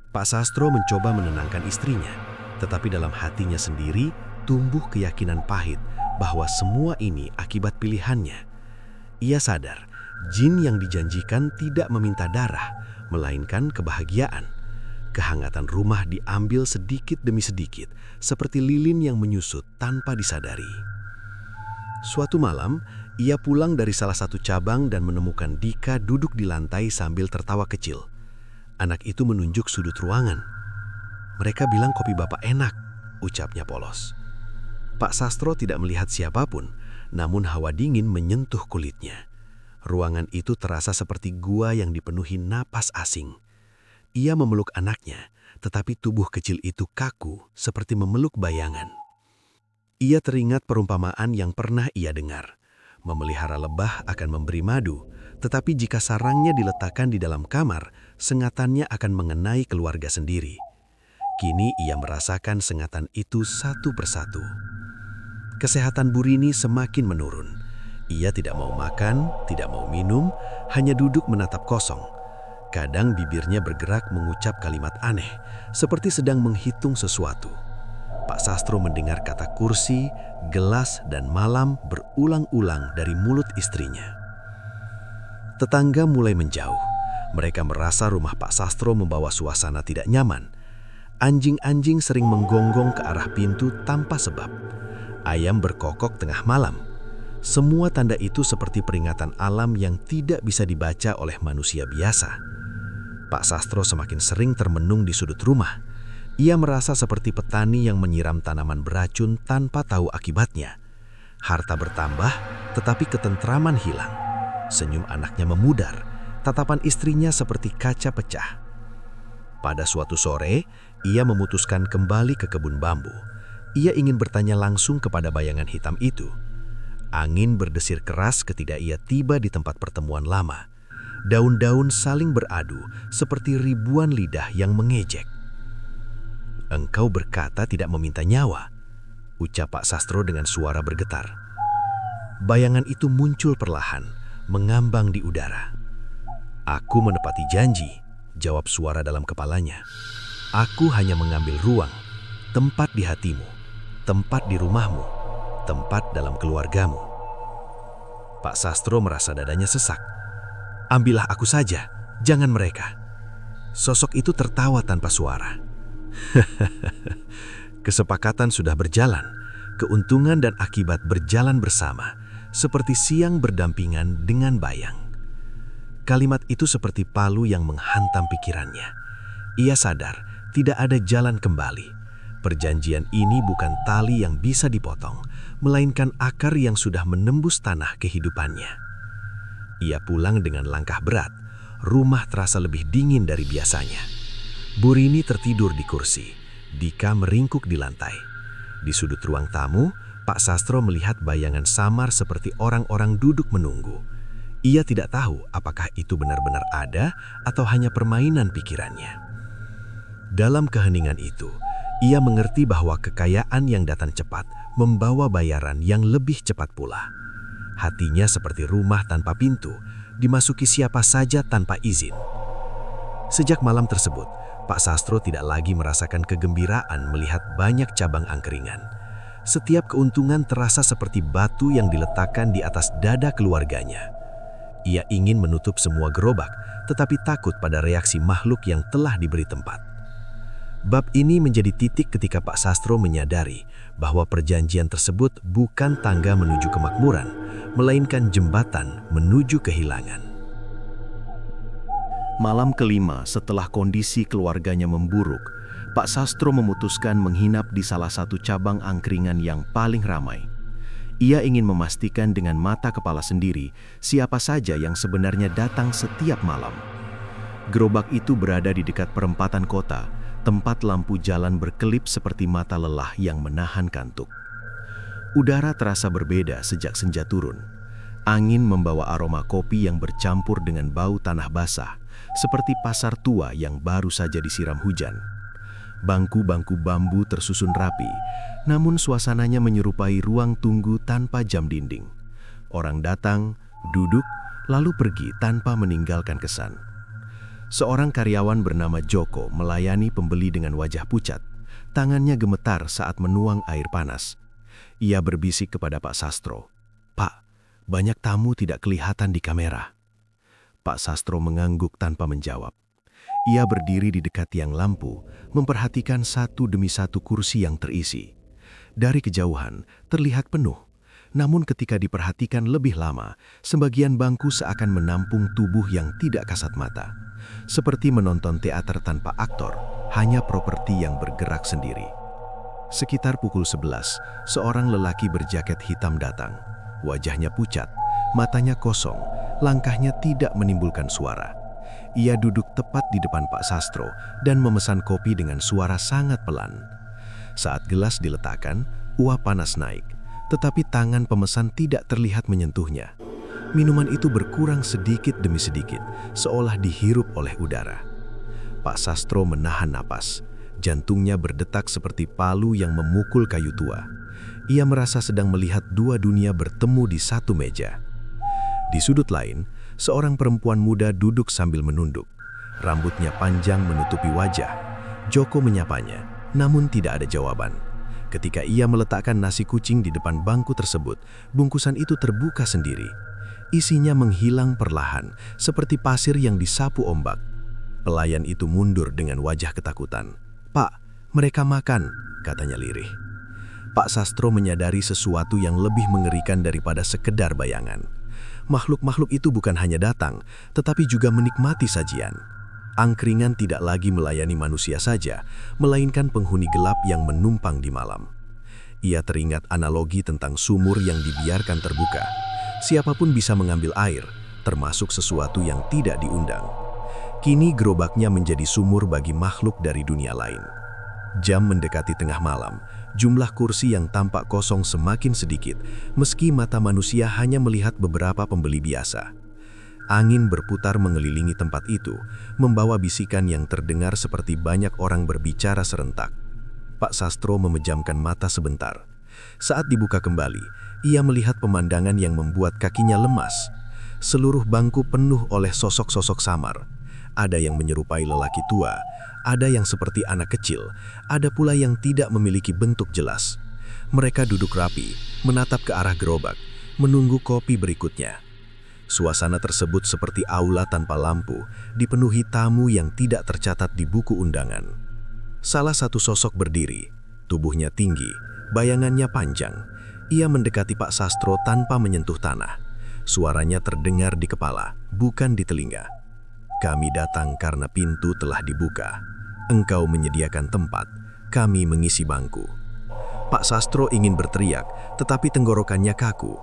Pak Sastro mencoba menenangkan istrinya, tetapi dalam hatinya sendiri tumbuh keyakinan pahit bahwa semua ini akibat pilihannya. Ia sadar, jin yang dijanjikan tidak meminta darah, melainkan kebahagiaan. Kehangatan rumah diambil sedikit demi sedikit, seperti lilin yang menyusut tanpa disadari. Suatu malam, ia pulang dari salah satu cabang dan menemukan Dika duduk di lantai sambil tertawa kecil. Anak itu menunjuk sudut ruangan. "Mereka bilang kopi Bapak enak," ucapnya polos. Pak Sastro tidak melihat siapapun, namun hawa dingin menyentuh kulitnya. Ruangan itu terasa seperti gua yang dipenuhi napas asing. Ia memeluk anaknya, tetapi tubuh kecil itu kaku seperti memeluk bayangan. Ia teringat perumpamaan yang pernah ia dengar. Memelihara lebah akan memberi madu, tetapi jika sarangnya diletakkan di dalam kamar, sengatannya akan mengenai keluarga sendiri. Kini ia merasakan sengatan itu satu persatu. Kesehatan Bu Rini semakin menurun. Ia tidak mau makan, tidak mau minum, hanya duduk menatap kosong. Kadang bibirnya bergerak mengucap kalimat aneh, seperti sedang menghitung sesuatu. Pak Sastro mendengar kata kursi, gelas, dan malam berulang-ulang dari mulut istrinya. Tetangga mulai menjauh. Mereka merasa rumah Pak Sastro membawa suasana tidak nyaman. Anjing-anjing sering menggonggong ke arah pintu tanpa sebab. Ayam berkokok tengah malam. Semua tanda itu seperti peringatan alam yang tidak bisa dibaca oleh manusia biasa. Pak Sastro semakin sering termenung di sudut rumah. Ia merasa seperti petani yang menyiram tanaman beracun tanpa tahu akibatnya. Harta bertambah, tetapi ketentraman hilang. Senyum anaknya memudar, tatapan istrinya seperti kaca pecah. Pada suatu sore, ia memutuskan kembali ke kebun bambu. Ia ingin bertanya langsung kepada bayangan hitam itu. Angin berdesir keras ketika ia tiba di tempat pertemuan lama. Daun-daun saling beradu seperti ribuan lidah yang mengejek. "Engkau berkata tidak meminta nyawa," ucap Pak Sastro dengan suara bergetar. Bayangan itu muncul perlahan, mengambang di udara. Aku menepati janji, jawab suara dalam kepalanya. Aku hanya mengambil ruang, tempat di hatimu, tempat di rumahmu, tempat dalam keluargamu. Pak Sastro merasa dadanya sesak. Ambillah aku saja, jangan mereka. Sosok itu tertawa tanpa suara. Kesepakatan sudah berjalan, keuntungan dan akibat berjalan bersama, seperti siang berdampingan dengan bayang. Kalimat itu seperti palu yang menghantam pikirannya. Ia sadar tidak ada jalan kembali. Perjanjian ini bukan tali yang bisa dipotong, melainkan akar yang sudah menembus tanah kehidupannya. Ia pulang dengan langkah berat. Rumah terasa lebih dingin dari biasanya. Bu Rini tertidur di kursi. Dika meringkuk di lantai. Di sudut ruang tamu, Pak Sastro melihat bayangan samar seperti orang-orang duduk menunggu. Ia tidak tahu apakah itu benar-benar ada atau hanya permainan pikirannya. Dalam keheningan itu, ia mengerti bahwa kekayaan yang datang cepat membawa bayaran yang lebih cepat pula. Hatinya seperti rumah tanpa pintu, dimasuki siapa saja tanpa izin. Sejak malam tersebut, Pak Sastro tidak lagi merasakan kegembiraan melihat banyak cabang angkringan. Setiap keuntungan terasa seperti batu yang diletakkan di atas dada keluarganya. Ia ingin menutup semua gerobak, tetapi takut pada reaksi makhluk yang telah diberi tempat. Bab ini menjadi titik ketika Pak Sastro menyadari bahwa perjanjian tersebut bukan tangga menuju kemakmuran, melainkan jembatan menuju kehilangan. Malam kelima setelah kondisi keluarganya memburuk, Pak Sastro memutuskan menginap di salah satu cabang angkringan yang paling ramai. Ia ingin memastikan dengan mata kepala sendiri siapa saja yang sebenarnya datang setiap malam. Gerobak itu berada di dekat perempatan kota, tempat lampu jalan berkelip seperti mata lelah yang menahan kantuk. Udara terasa berbeda sejak senja turun. Angin membawa aroma kopi yang bercampur dengan bau tanah basah, seperti pasar tua yang baru saja disiram hujan. Bangku-bangku bambu tersusun rapi, namun suasananya menyerupai ruang tunggu tanpa jam dinding. Orang datang, duduk, lalu pergi tanpa meninggalkan kesan. Seorang karyawan bernama Joko melayani pembeli dengan wajah pucat. Tangannya gemetar saat menuang air panas. Ia berbisik kepada Pak Sastro, "Pak, banyak tamu tidak kelihatan di kamera." Pak Sastro mengangguk tanpa menjawab. Ia berdiri di dekat tiang lampu, memperhatikan satu demi satu kursi yang terisi. Dari kejauhan, terlihat penuh. Namun ketika diperhatikan lebih lama, sebagian bangku seakan menampung tubuh yang tidak kasat mata. Seperti menonton teater tanpa aktor, hanya properti yang bergerak sendiri. Sekitar pukul 11, seorang lelaki berjaket hitam datang. Wajahnya pucat, matanya kosong, langkahnya tidak menimbulkan suara. Ia duduk tepat di depan Pak Sastro dan memesan kopi dengan suara sangat pelan. Saat gelas diletakkan, uap panas naik, tetapi tangan pemesan tidak terlihat menyentuhnya. Minuman itu berkurang sedikit demi sedikit, seolah dihirup oleh udara. Pak Sastro menahan napas. Jantungnya berdetak seperti palu yang memukul kayu tua. Ia merasa sedang melihat dua dunia bertemu di satu meja. Di sudut lain, seorang perempuan muda duduk sambil menunduk. Rambutnya panjang menutupi wajah. Joko menyapanya, namun tidak ada jawaban. Ketika ia meletakkan nasi kucing di depan bangku tersebut, bungkusan itu terbuka sendiri. Isinya menghilang perlahan, seperti pasir yang disapu ombak. Pelayan itu mundur dengan wajah ketakutan. "Pak, mereka makan," katanya lirih. Pak Sastro menyadari sesuatu yang lebih mengerikan daripada sekedar bayangan. Makhluk-makhluk itu bukan hanya datang, tetapi juga menikmati sajian. Angkringan tidak lagi melayani manusia saja, melainkan penghuni gelap yang menumpang di malam. Ia teringat analogi tentang sumur yang dibiarkan terbuka. Siapapun bisa mengambil air, termasuk sesuatu yang tidak diundang. Kini gerobaknya menjadi sumur bagi makhluk dari dunia lain. Jam mendekati tengah malam, jumlah kursi yang tampak kosong semakin sedikit, meski mata manusia hanya melihat beberapa pembeli biasa. Angin berputar mengelilingi tempat itu, membawa bisikan yang terdengar seperti banyak orang berbicara serentak. Pak Sastro memejamkan mata sebentar. Saat dibuka kembali, ia melihat pemandangan yang membuat kakinya lemas. Seluruh bangku penuh oleh sosok-sosok samar. Ada yang menyerupai lelaki tua, ada yang seperti anak kecil, ada pula yang tidak memiliki bentuk jelas. Mereka duduk rapi, menatap ke arah gerobak, menunggu kopi berikutnya. Suasana tersebut seperti aula tanpa lampu, dipenuhi tamu yang tidak tercatat di buku undangan. Salah satu sosok berdiri, tubuhnya tinggi, bayangannya panjang. Ia mendekati Pak Sastro tanpa menyentuh tanah. Suaranya terdengar di kepala, bukan di telinga. Kami datang karena pintu telah dibuka. Engkau menyediakan tempat, kami mengisi bangku. Pak Sastro ingin berteriak, tetapi tenggorokannya kaku.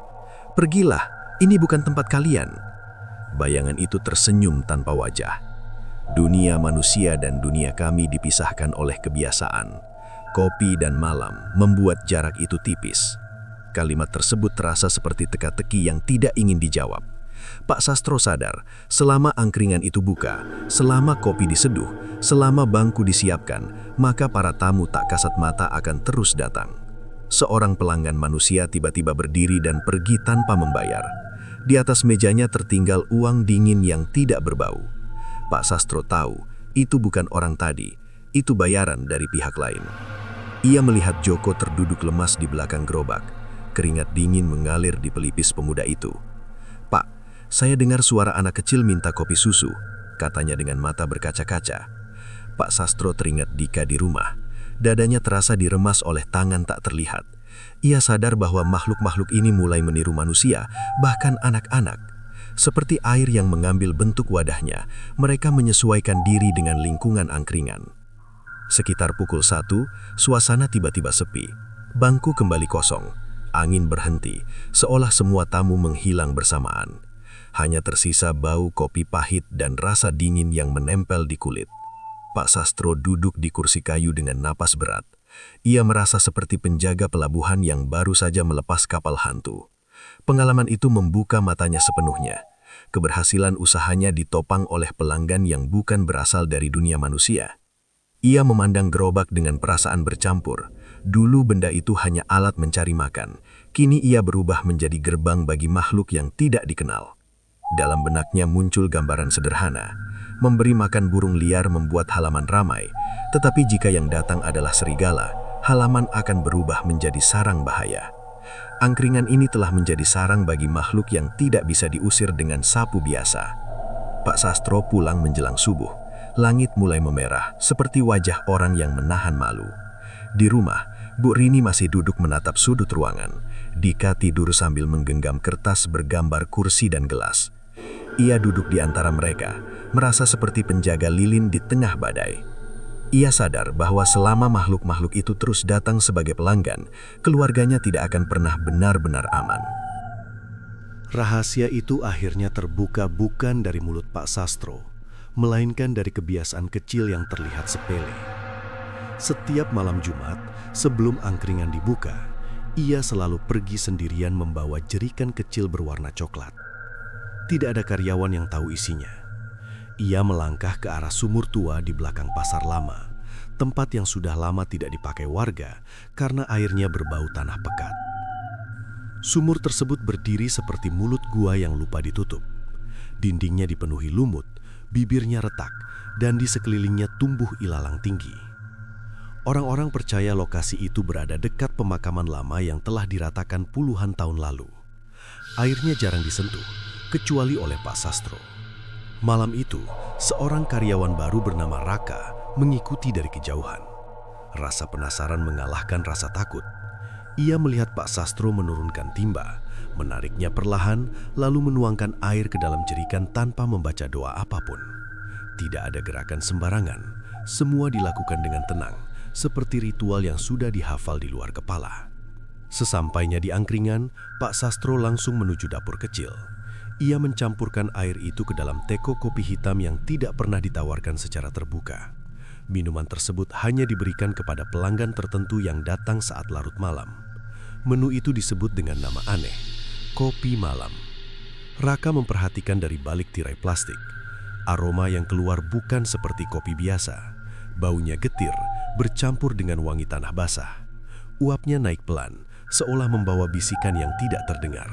Pergilah, ini bukan tempat kalian. Bayangan itu tersenyum tanpa wajah. Dunia manusia dan dunia kami dipisahkan oleh kebiasaan. Kopi dan malam membuat jarak itu tipis. Kalimat tersebut terasa seperti teka-teki yang tidak ingin dijawab. Pak Sastro sadar, selama angkringan itu buka, selama kopi diseduh, selama bangku disiapkan, maka para tamu tak kasat mata akan terus datang. Seorang pelanggan manusia tiba-tiba berdiri dan pergi tanpa membayar. Di atas mejanya tertinggal uang dingin yang tidak berbau. Pak Sastro tahu, itu bukan orang tadi, itu bayaran dari pihak lain. Ia melihat Joko terduduk lemas di belakang gerobak. Keringat dingin mengalir di pelipis pemuda itu. "Pak, saya dengar suara anak kecil minta kopi susu," katanya dengan mata berkaca-kaca. Pak Sastro teringat Dika di rumah. Dadanya terasa diremas oleh tangan tak terlihat. Ia sadar bahwa makhluk-makhluk ini mulai meniru manusia, bahkan anak-anak. Seperti air yang mengambil bentuk wadahnya, mereka menyesuaikan diri dengan lingkungan angkringan. Sekitar pukul 1, suasana tiba-tiba sepi. Bangku kembali kosong. Angin berhenti, seolah semua tamu menghilang bersamaan. Hanya tersisa bau kopi pahit dan rasa dingin yang menempel di kulit. Pak Sastro duduk di kursi kayu dengan napas berat. Ia merasa seperti penjaga pelabuhan yang baru saja melepas kapal hantu. Pengalaman itu membuka matanya sepenuhnya. Keberhasilan usahanya ditopang oleh pelanggan yang bukan berasal dari dunia manusia. Ia memandang gerobak dengan perasaan bercampur. Dulu benda itu hanya alat mencari makan. Kini ia berubah menjadi gerbang bagi makhluk yang tidak dikenal. Dalam benaknya muncul gambaran sederhana. Memberi makan burung liar membuat halaman ramai. Tetapi jika yang datang adalah serigala, halaman akan berubah menjadi sarang bahaya. Angkringan ini telah menjadi sarang bagi makhluk yang tidak bisa diusir dengan sapu biasa. Pak Sastro pulang menjelang subuh. Langit mulai memerah, seperti wajah orang yang menahan malu. Di rumah, Bu Rini masih duduk menatap sudut ruangan. Dika tidur sambil menggenggam kertas bergambar kursi dan gelas. Ia duduk di antara mereka, merasa seperti penjaga lilin di tengah badai. Ia sadar bahwa selama makhluk-makhluk itu terus datang sebagai pelanggan, keluarganya tidak akan pernah benar-benar aman. Rahasia itu akhirnya terbuka bukan dari mulut Pak Sastro, melainkan dari kebiasaan kecil yang terlihat sepele. Setiap malam Jumat, sebelum angkringan dibuka, ia selalu pergi sendirian membawa jerikan kecil berwarna coklat. Tidak ada karyawan yang tahu isinya. Ia melangkah ke arah sumur tua di belakang pasar lama, tempat yang sudah lama tidak dipakai warga karena airnya berbau tanah pekat. Sumur tersebut berdiri seperti mulut gua yang lupa ditutup. Dindingnya dipenuhi lumut, bibirnya retak, dan di sekelilingnya tumbuh ilalang tinggi. Orang-orang percaya lokasi itu berada dekat pemakaman lama yang telah diratakan puluhan tahun lalu. Airnya jarang disentuh, kecuali oleh Pak Sastro. Malam itu, seorang karyawan baru bernama Raka mengikuti dari kejauhan. Rasa penasaran mengalahkan rasa takut. Ia melihat Pak Sastro menurunkan timba, menariknya perlahan, lalu menuangkan air ke dalam jerikan tanpa membaca doa apapun. Tidak ada gerakan sembarangan, semua dilakukan dengan tenang, seperti ritual yang sudah dihafal di luar kepala. Sesampainya di angkringan, Pak Sastro langsung menuju dapur kecil. Ia mencampurkan air itu ke dalam teko kopi hitam yang tidak pernah ditawarkan secara terbuka. Minuman tersebut hanya diberikan kepada pelanggan tertentu yang datang saat larut malam. Menu itu disebut dengan nama aneh, kopi malam. Raka memperhatikan dari balik tirai plastik. Aroma yang keluar bukan seperti kopi biasa. Baunya getir, bercampur dengan wangi tanah basah. Uapnya naik pelan, seolah membawa bisikan yang tidak terdengar.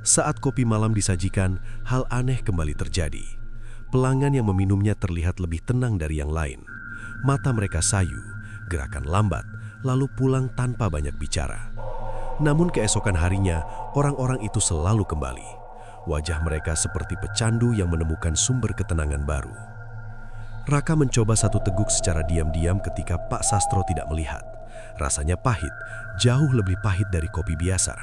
Saat kopi malam disajikan, hal aneh kembali terjadi. Pelanggan yang meminumnya terlihat lebih tenang dari yang lain. Mata mereka sayu, gerakan lambat, lalu pulang tanpa banyak bicara. Namun keesokan harinya, orang-orang itu selalu kembali. Wajah mereka seperti pecandu yang menemukan sumber ketenangan baru. Raka mencoba satu teguk secara diam-diam ketika Pak Sastro tidak melihat. Rasanya pahit, jauh lebih pahit dari kopi biasa.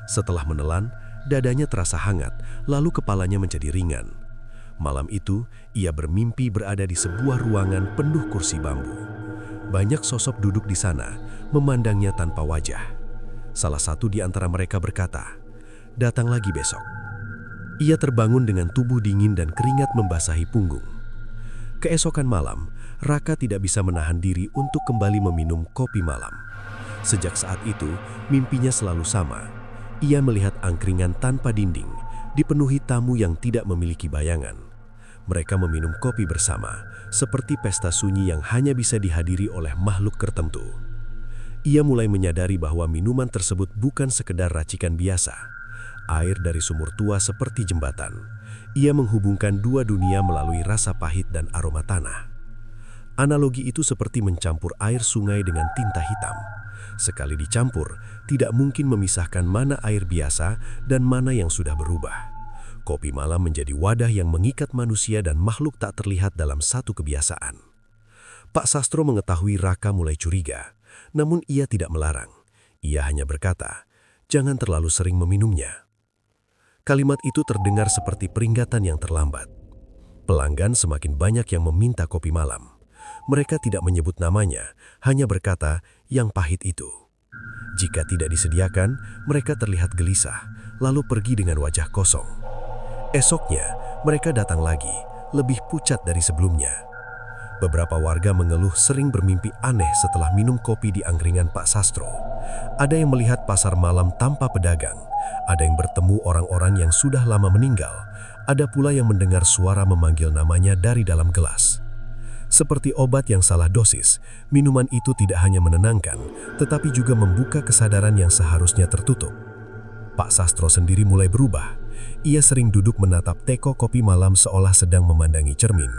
Setelah menelan, dadanya terasa hangat, lalu kepalanya menjadi ringan. Malam itu, ia bermimpi berada di sebuah ruangan penuh kursi bambu. Banyak sosok duduk di sana, memandangnya tanpa wajah. Salah satu di antara mereka berkata, "Datang lagi besok." Ia terbangun dengan tubuh dingin dan keringat membasahi punggung. Keesokan malam, Raka tidak bisa menahan diri untuk kembali meminum kopi malam. Sejak saat itu, mimpinya selalu sama. Ia melihat angkringan tanpa dinding, dipenuhi tamu yang tidak memiliki bayangan. Mereka meminum kopi bersama, seperti pesta sunyi yang hanya bisa dihadiri oleh makhluk tertentu. Ia mulai menyadari bahwa minuman tersebut bukan sekedar racikan biasa. Air dari sumur tua seperti jembatan. Ia menghubungkan dua dunia melalui rasa pahit dan aroma tanah. Analogi itu seperti mencampur air sungai dengan tinta hitam. Sekali dicampur, tidak mungkin memisahkan mana air biasa dan mana yang sudah berubah. Kopi malam menjadi wadah yang mengikat manusia dan makhluk tak terlihat dalam satu kebiasaan. Pak Sastro mengetahui Raka mulai curiga, namun ia tidak melarang. Ia hanya berkata, "Jangan terlalu sering meminumnya." Kalimat itu terdengar seperti peringatan yang terlambat. Pelanggan semakin banyak yang meminta kopi malam. Mereka tidak menyebut namanya, hanya berkata, "Yang pahit itu." Jika tidak disediakan, mereka terlihat gelisah, lalu pergi dengan wajah kosong. Esoknya, mereka datang lagi, lebih pucat dari sebelumnya. Beberapa warga mengeluh sering bermimpi aneh setelah minum kopi di angkringan Pak Sastro. Ada yang melihat pasar malam tanpa pedagang, ada yang bertemu orang-orang yang sudah lama meninggal, ada pula yang mendengar suara memanggil namanya dari dalam gelas. Seperti obat yang salah dosis, minuman itu tidak hanya menenangkan, tetapi juga membuka kesadaran yang seharusnya tertutup. Pak Sastro sendiri mulai berubah. Ia sering duduk menatap teko kopi malam seolah sedang memandangi cermin.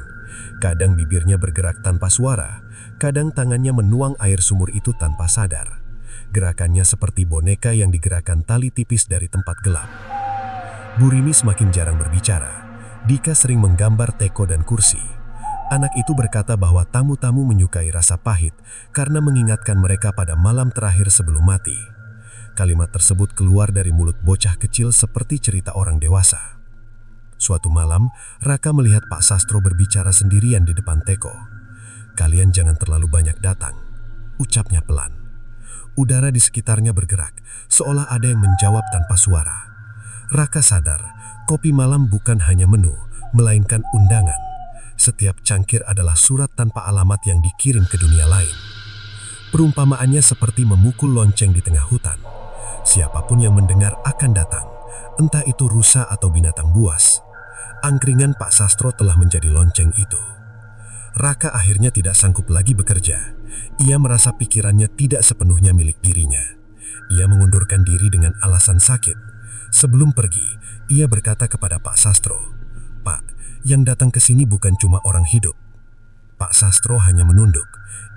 Kadang bibirnya bergerak tanpa suara, kadang tangannya menuang air sumur itu tanpa sadar. Gerakannya seperti boneka yang digerakkan tali tipis dari tempat gelap. Bu Rini semakin jarang berbicara. Dika sering menggambar teko dan kursi. Anak itu berkata bahwa tamu-tamu menyukai rasa pahit karena mengingatkan mereka pada malam terakhir sebelum mati. Kalimat tersebut keluar dari mulut bocah kecil seperti cerita orang dewasa. Suatu malam, Raka melihat Pak Sastro berbicara sendirian di depan teko. "Kalian jangan terlalu banyak datang," ucapnya pelan. Udara di sekitarnya bergerak, seolah ada yang menjawab tanpa suara. Raka sadar, kopi malam bukan hanya menu, melainkan undangan. Setiap cangkir adalah surat tanpa alamat yang dikirim ke dunia lain. Perumpamaannya seperti memukul lonceng di tengah hutan. Siapapun yang mendengar akan datang, entah itu rusa atau binatang buas. Angkringan Pak Sastro telah menjadi lonceng itu. Raka akhirnya tidak sanggup lagi bekerja. Ia merasa pikirannya tidak sepenuhnya milik dirinya. Ia mengundurkan diri dengan alasan sakit. Sebelum pergi, ia berkata kepada Pak Sastro, "Pak, yang datang ke sini bukan cuma orang hidup." Pak Sastro hanya menunduk.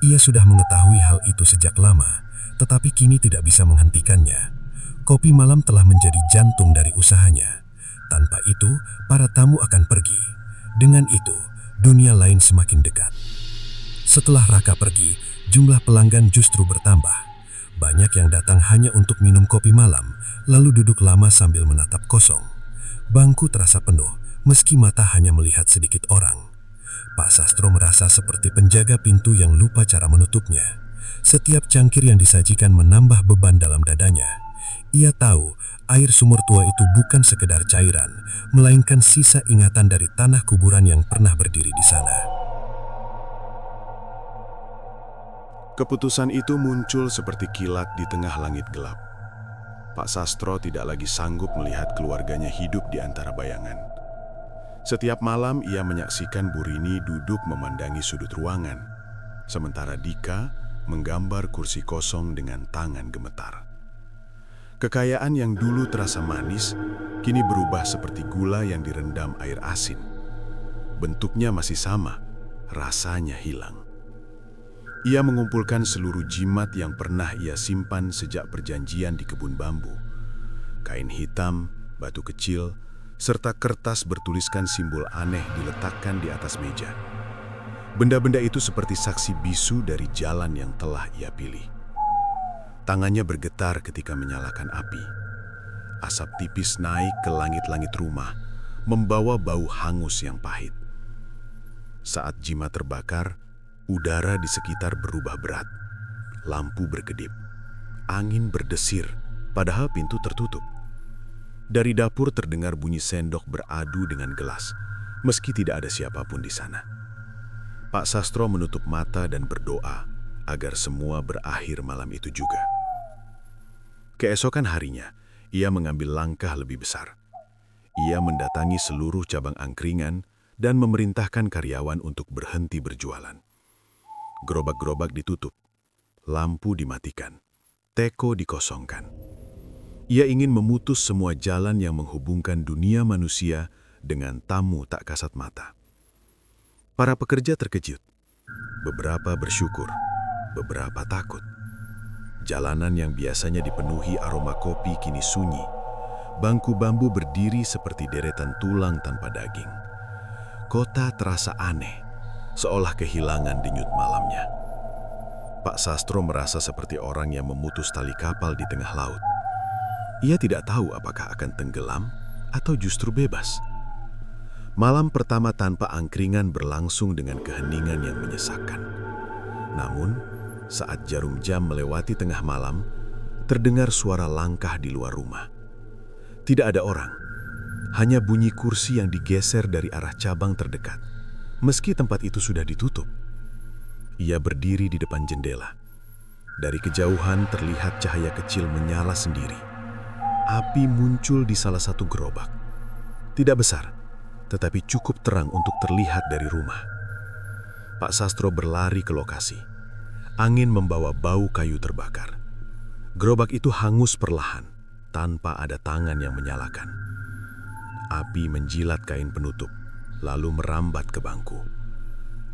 Ia sudah mengetahui hal itu sejak lama, tetapi kini tidak bisa menghentikannya. Kopi malam telah menjadi jantung dari usahanya. Tanpa itu, para tamu akan pergi. Dengan itu, dunia lain semakin dekat. Setelah Raka pergi, jumlah pelanggan justru bertambah. Banyak yang datang hanya untuk minum kopi malam, lalu duduk lama sambil menatap kosong. Bangku terasa penuh, meski mata hanya melihat sedikit orang. Pak Sastro merasa seperti penjaga pintu yang lupa cara menutupnya. Setiap cangkir yang disajikan menambah beban dalam dadanya. Ia tahu air sumur tua itu bukan sekedar cairan, melainkan sisa ingatan dari tanah kuburan yang pernah berdiri di sana. Keputusan itu muncul seperti kilat di tengah langit gelap. Pak Sastro tidak lagi sanggup melihat keluarganya hidup di antara bayangan. Setiap malam ia menyaksikan Bu Rini duduk memandangi sudut ruangan, sementara Dika menggambar kursi kosong dengan tangan gemetar. Kekayaan yang dulu terasa manis, kini berubah seperti gula yang direndam air asin. Bentuknya masih sama, rasanya hilang. Ia mengumpulkan seluruh jimat yang pernah ia simpan sejak perjanjian di kebun bambu. Kain hitam, batu kecil, serta kertas bertuliskan simbol aneh diletakkan di atas meja. Benda-benda itu seperti saksi bisu dari jalan yang telah ia pilih. Tangannya bergetar ketika menyalakan api. Asap tipis naik ke langit-langit rumah, membawa bau hangus yang pahit. Saat jimat terbakar, udara di sekitar berubah berat. Lampu berkedip. Angin berdesir, padahal pintu tertutup. Dari dapur terdengar bunyi sendok beradu dengan gelas, meski tidak ada siapapun di sana. Pak Sastro menutup mata dan berdoa agar semua berakhir malam itu juga. Keesokan harinya, ia mengambil langkah lebih besar. Ia mendatangi seluruh cabang angkringan dan memerintahkan karyawan untuk berhenti berjualan. Gerobak-gerobak ditutup, lampu dimatikan, teko dikosongkan. Ia ingin memutus semua jalan yang menghubungkan dunia manusia dengan tamu tak kasat mata. Para pekerja terkejut. Beberapa bersyukur, beberapa takut. Jalanan yang biasanya dipenuhi aroma kopi kini sunyi. Bangku bambu berdiri seperti deretan tulang tanpa daging. Kota terasa aneh, seolah kehilangan denyut malamnya. Pak Sastro merasa seperti orang yang memutus tali kapal di tengah laut. Ia tidak tahu apakah akan tenggelam atau justru bebas. Malam pertama tanpa angkringan berlangsung dengan keheningan yang menyesakkan. Namun, saat jarum jam melewati tengah malam, terdengar suara langkah di luar rumah. Tidak ada orang, hanya bunyi kursi yang digeser dari arah cabang terdekat, meski tempat itu sudah ditutup. Ia berdiri di depan jendela. Dari kejauhan terlihat cahaya kecil menyala sendiri. Api muncul di salah satu gerobak. Tidak besar, tetapi cukup terang untuk terlihat dari rumah. Pak Sastro berlari ke lokasi. Angin membawa bau kayu terbakar. Gerobak itu hangus perlahan, tanpa ada tangan yang menyalakan. Api menjilat kain penutup, lalu merambat ke bangku.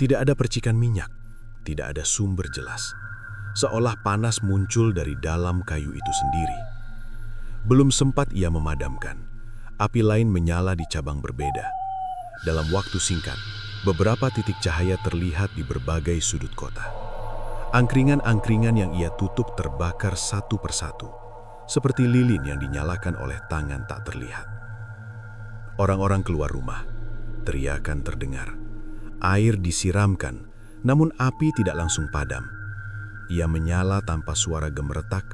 Tidak ada percikan minyak, tidak ada sumber jelas. Seolah panas muncul dari dalam kayu itu sendiri. Belum sempat ia memadamkan, api lain menyala di cabang berbeda. Dalam waktu singkat, beberapa titik cahaya terlihat di berbagai sudut kota. Angkringan-angkringan yang ia tutup terbakar satu persatu, seperti lilin yang dinyalakan oleh tangan tak terlihat. Orang-orang keluar rumah, teriakan terdengar. Air disiramkan, namun api tidak langsung padam. Ia menyala tanpa suara gemeretak,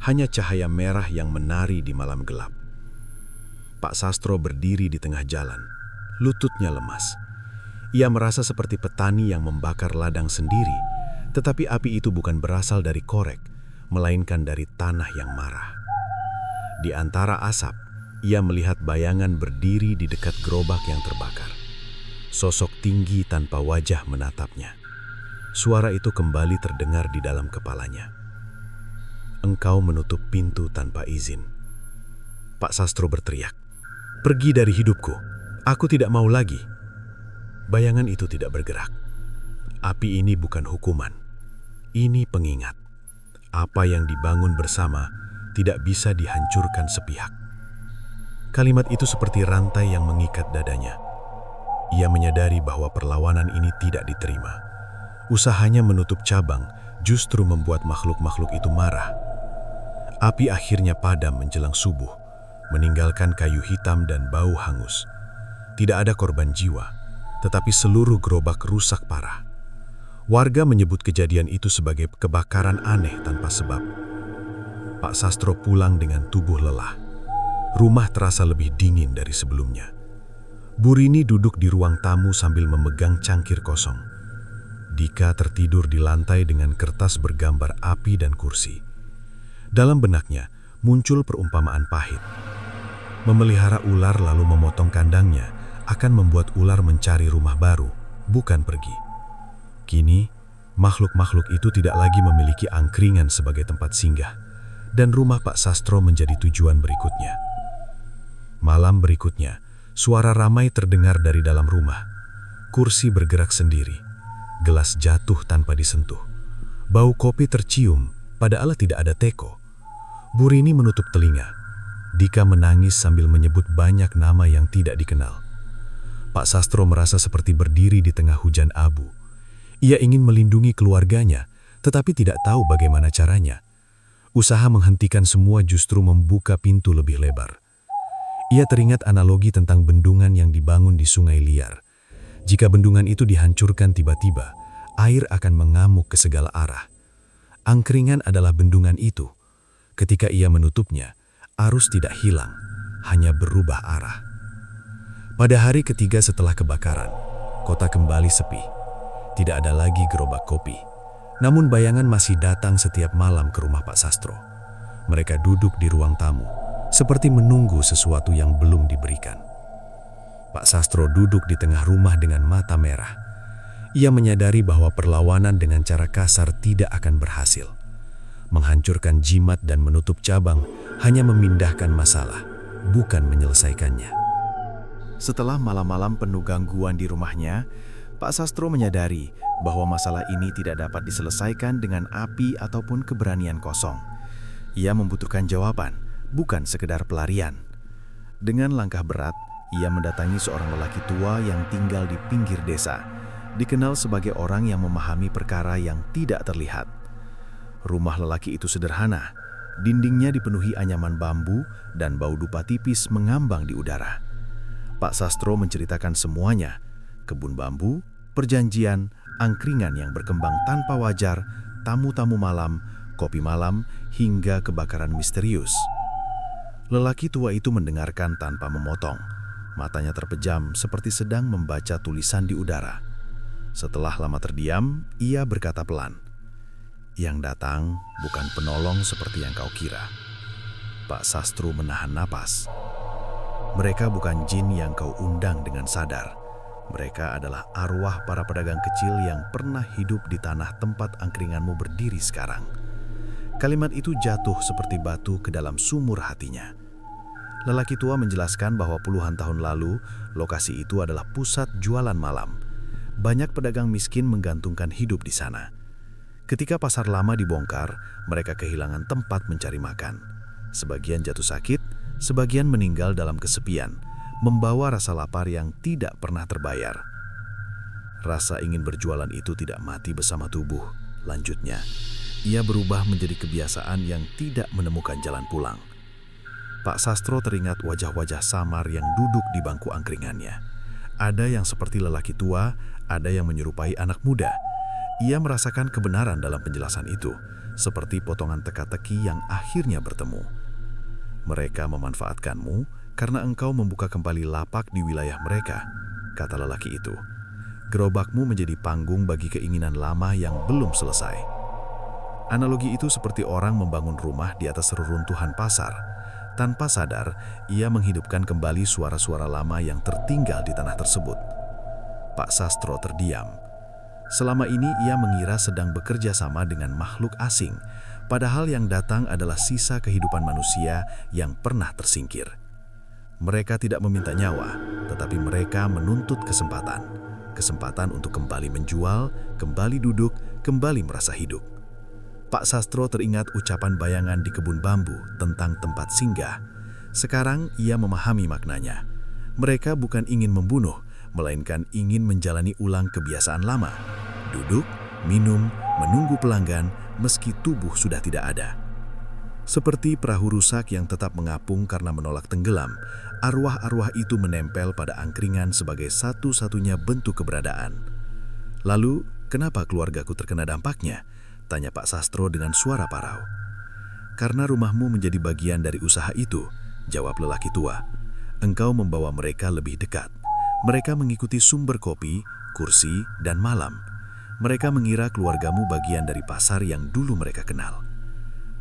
hanya cahaya merah yang menari di malam gelap. Pak Sastro berdiri di tengah jalan, lututnya lemas. Ia merasa seperti petani yang membakar ladang sendiri, tetapi api itu bukan berasal dari korek, melainkan dari tanah yang marah. Di antara asap, ia melihat bayangan berdiri di dekat gerobak yang terbakar. Sosok tinggi tanpa wajah menatapnya. Suara itu kembali terdengar di dalam kepalanya. Engkau menutup pintu tanpa izin. Pak Sastro berteriak, "Pergi dari hidupku, aku tidak mau lagi." Bayangan itu tidak bergerak. Api ini bukan hukuman, ini pengingat. Apa yang dibangun bersama tidak bisa dihancurkan sepihak. Kalimat itu seperti rantai yang mengikat dadanya. Ia menyadari bahwa perlawanan ini tidak diterima. Usahanya menutup cabang justru membuat makhluk-makhluk itu marah. Api akhirnya padam menjelang subuh, meninggalkan kayu hitam dan bau hangus. Tidak ada korban jiwa, tetapi seluruh gerobak rusak parah. Warga menyebut kejadian itu sebagai kebakaran aneh tanpa sebab. Pak Sastro pulang dengan tubuh lelah. Rumah terasa lebih dingin dari sebelumnya. Burini duduk di ruang tamu sambil memegang cangkir kosong. Dika tertidur di lantai dengan kertas bergambar api dan kursi. Dalam benaknya muncul perumpamaan pahit. Memelihara ular lalu memotong kandangnya akan membuat ular mencari rumah baru, bukan pergi. Kini, makhluk-makhluk itu tidak lagi memiliki angkringan sebagai tempat singgah. dan rumah Pak Sastro menjadi tujuan berikutnya. Malam berikutnya, suara ramai terdengar dari dalam rumah. Kursi bergerak sendiri, gelas jatuh tanpa disentuh. Bau kopi tercium, padahal tidak ada teko. Bu Rini menutup telinga. Dika menangis sambil menyebut banyak nama yang tidak dikenal. Pak Sastro merasa seperti berdiri di tengah hujan abu. Ia ingin melindungi keluarganya, tetapi tidak tahu bagaimana caranya. Usaha menghentikan semua justru membuka pintu lebih lebar. Ia teringat analogi tentang bendungan yang dibangun di sungai liar. Jika bendungan itu dihancurkan tiba-tiba, air akan mengamuk ke segala arah. Angkringan adalah bendungan itu. Ketika ia menutupnya, arus tidak hilang, hanya berubah arah. Pada hari ketiga setelah kebakaran, kota kembali sepi. Tidak ada lagi gerobak kopi. Namun bayangan masih datang setiap malam ke rumah Pak Sastro. Mereka duduk di ruang tamu, seperti menunggu sesuatu yang belum diberikan. Pak Sastro duduk di tengah rumah dengan mata merah. Ia menyadari bahwa perlawanan dengan cara kasar tidak akan berhasil. Menghancurkan jimat dan menutup cabang hanya memindahkan masalah, bukan menyelesaikannya. Setelah malam-malam penuh gangguan di rumahnya, Pak Sastro menyadari bahwa masalah ini tidak dapat diselesaikan dengan api ataupun keberanian kosong. Ia membutuhkan jawaban, bukan sekedar pelarian. Dengan langkah berat, ia mendatangi seorang lelaki tua yang tinggal di pinggir desa, dikenal sebagai orang yang memahami perkara yang tidak terlihat. Rumah lelaki itu sederhana, dindingnya dipenuhi anyaman bambu dan bau dupa tipis mengambang di udara. Pak Sastro menceritakan semuanya, kebun bambu, perjanjian, angkringan yang berkembang tanpa wajar, tamu-tamu malam, kopi malam, hingga kebakaran misterius. Lelaki tua itu mendengarkan tanpa memotong. Matanya terpejam seperti sedang membaca tulisan di udara. Setelah lama terdiam, ia berkata pelan, "Yang datang bukan penolong seperti yang kau kira." Pak Sastro menahan napas. "Mereka bukan jin yang kau undang dengan sadar. Mereka adalah arwah para pedagang kecil yang pernah hidup di tanah tempat angkringanmu berdiri sekarang." Kalimat itu jatuh seperti batu ke dalam sumur hatinya. Lelaki tua menjelaskan bahwa puluhan tahun lalu, lokasi itu adalah pusat jualan malam. Banyak pedagang miskin menggantungkan hidup di sana. Ketika pasar lama dibongkar, mereka kehilangan tempat mencari makan. Sebagian jatuh sakit, sebagian meninggal dalam kesepian, membawa rasa lapar yang tidak pernah terbayar. Rasa ingin berjualan itu tidak mati bersama tubuh. Lanjutnya, ia berubah menjadi kebiasaan yang tidak menemukan jalan pulang. Pak Sastro teringat wajah-wajah samar yang duduk di bangku angkringannya. Ada yang seperti lelaki tua, ada yang menyerupai anak muda. Ia merasakan kebenaran dalam penjelasan itu, seperti potongan teka-teki yang akhirnya bertemu. "Mereka memanfaatkanmu karena engkau membuka kembali lapak di wilayah mereka," kata lelaki itu. "Gerobakmu menjadi panggung bagi keinginan lama yang belum selesai." Analogi itu seperti orang membangun rumah di atas reruntuhan pasar. Tanpa sadar, ia menghidupkan kembali suara-suara lama yang tertinggal di tanah tersebut. Pak Sastro terdiam. Selama ini ia mengira sedang bekerja sama dengan makhluk asing, padahal yang datang adalah sisa kehidupan manusia yang pernah tersingkir. Mereka tidak meminta nyawa, tetapi mereka menuntut kesempatan. Kesempatan untuk kembali menjual, kembali duduk, kembali merasa hidup. Pak Sastro teringat ucapan bayangan di kebun bambu tentang tempat singgah. Sekarang ia memahami maknanya. Mereka bukan ingin membunuh, melainkan ingin menjalani ulang kebiasaan lama. Duduk, minum, menunggu pelanggan meski tubuh sudah tidak ada. Seperti perahu rusak yang tetap mengapung karena menolak tenggelam, arwah-arwah itu menempel pada angkringan sebagai satu-satunya bentuk keberadaan. "Lalu, kenapa keluargaku terkena dampaknya?" tanya Pak Sastro dengan suara parau. "Karena rumahmu menjadi bagian dari usaha itu," jawab lelaki tua. "Engkau membawa mereka lebih dekat. Mereka mengikuti sumber kopi, kursi, dan malam. Mereka mengira keluargamu bagian dari pasar yang dulu mereka kenal."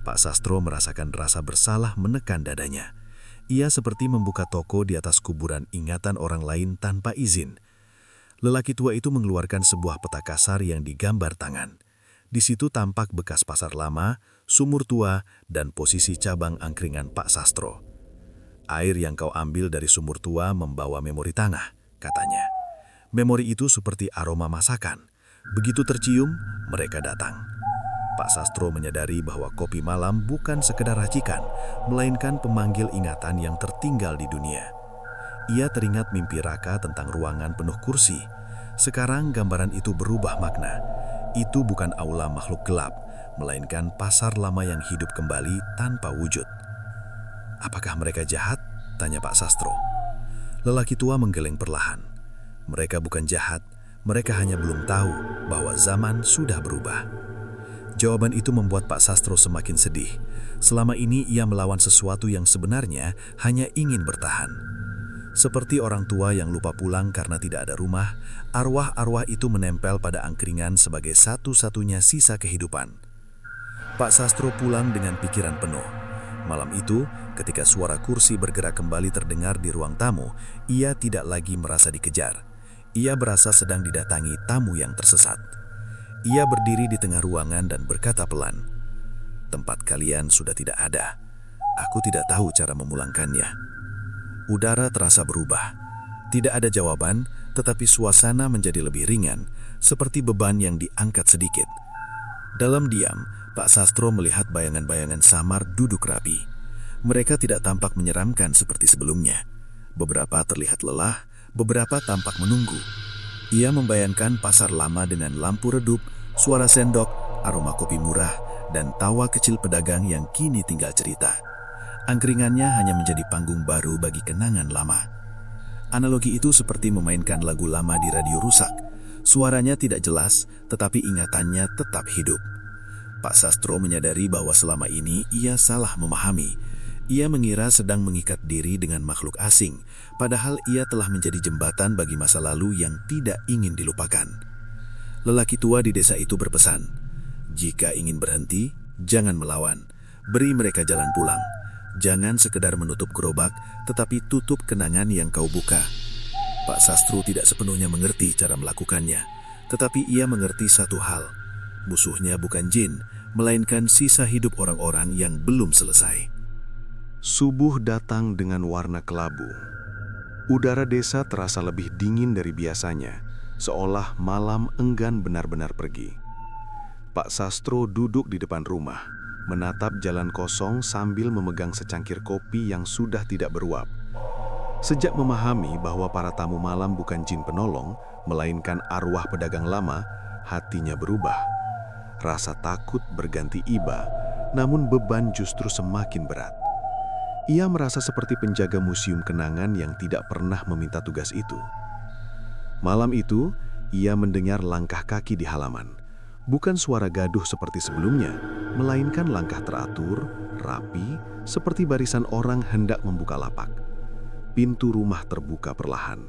Pak Sastro merasakan rasa bersalah menekan dadanya. Ia seperti membuka toko di atas kuburan ingatan orang lain tanpa izin. Lelaki tua itu mengeluarkan sebuah peta kasar yang digambar tangan. Di situ tampak bekas pasar lama, sumur tua, dan posisi cabang angkringan Pak Sastro. Air yang kau ambil dari sumur tua membawa memori tanah, katanya. Memori itu seperti aroma masakan. Begitu tercium, mereka datang. Pak Sastro menyadari bahwa kopi malam bukan sekedar racikan, melainkan pemanggil ingatan yang tertinggal di dunia. Ia teringat mimpi Raka tentang ruangan penuh kursi. Sekarang gambaran itu berubah makna. Itu bukan aula makhluk gelap, melainkan pasar lama yang hidup kembali tanpa wujud. "Apakah mereka jahat?" tanya Pak Sastro. Lelaki tua menggeleng perlahan. Mereka bukan jahat, mereka hanya belum tahu bahwa zaman sudah berubah. Jawaban itu membuat Pak Sastro semakin sedih. Selama ini ia melawan sesuatu yang sebenarnya hanya ingin bertahan. Seperti orang tua yang lupa pulang karena tidak ada rumah, arwah-arwah itu menempel pada angkringan sebagai satu-satunya sisa kehidupan. Pak Sastro pulang dengan pikiran penuh. Malam itu, ketika suara kursi bergerak kembali terdengar di ruang tamu, ia tidak lagi merasa dikejar. Ia berasa sedang didatangi tamu yang tersesat. Ia berdiri di tengah ruangan dan berkata pelan, "Tempat kalian sudah tidak ada. Aku tidak tahu cara memulangkannya." Udara terasa berubah. Tidak ada jawaban, tetapi suasana menjadi lebih ringan, seperti beban yang diangkat sedikit. Dalam diam, Pak Sastro melihat bayangan-bayangan samar duduk rapi. Mereka tidak tampak menyeramkan seperti sebelumnya. Beberapa terlihat lelah, beberapa tampak menunggu. Ia membayangkan pasar lama dengan lampu redup, suara sendok, aroma kopi murah, dan tawa kecil pedagang yang kini tinggal cerita. Angkringannya hanya menjadi panggung baru bagi kenangan lama. Analogi itu seperti memainkan lagu lama di radio rusak. Suaranya tidak jelas, tetapi ingatannya tetap hidup. Pak Sastro menyadari bahwa selama ini ia salah memahami. Ia mengira sedang mengikat diri dengan makhluk asing, padahal ia telah menjadi jembatan bagi masa lalu yang tidak ingin dilupakan. Lelaki tua di desa itu berpesan, "Jika ingin berhenti, jangan melawan. Beri mereka jalan pulang. Jangan sekedar menutup gerobak, tetapi tutup kenangan yang kau buka." Pak Sastro tidak sepenuhnya mengerti cara melakukannya, tetapi ia mengerti satu hal. Musuhnya bukan jin, melainkan sisa hidup orang-orang yang belum selesai. Subuh datang dengan warna kelabu. Udara desa terasa lebih dingin dari biasanya, seolah malam enggan benar-benar pergi. Pak Sastro duduk di depan rumah, menatap jalan kosong sambil memegang secangkir kopi yang sudah tidak beruap. Sejak memahami bahwa para tamu malam bukan jin penolong, melainkan arwah pedagang lama, hatinya berubah. Rasa takut berganti iba, namun beban justru semakin berat. Ia merasa seperti penjaga museum kenangan yang tidak pernah meminta tugas itu. Malam itu, ia mendengar langkah kaki di halaman. Bukan suara gaduh seperti sebelumnya, melainkan langkah teratur, rapi, seperti barisan orang hendak membuka lapak. Pintu rumah terbuka perlahan.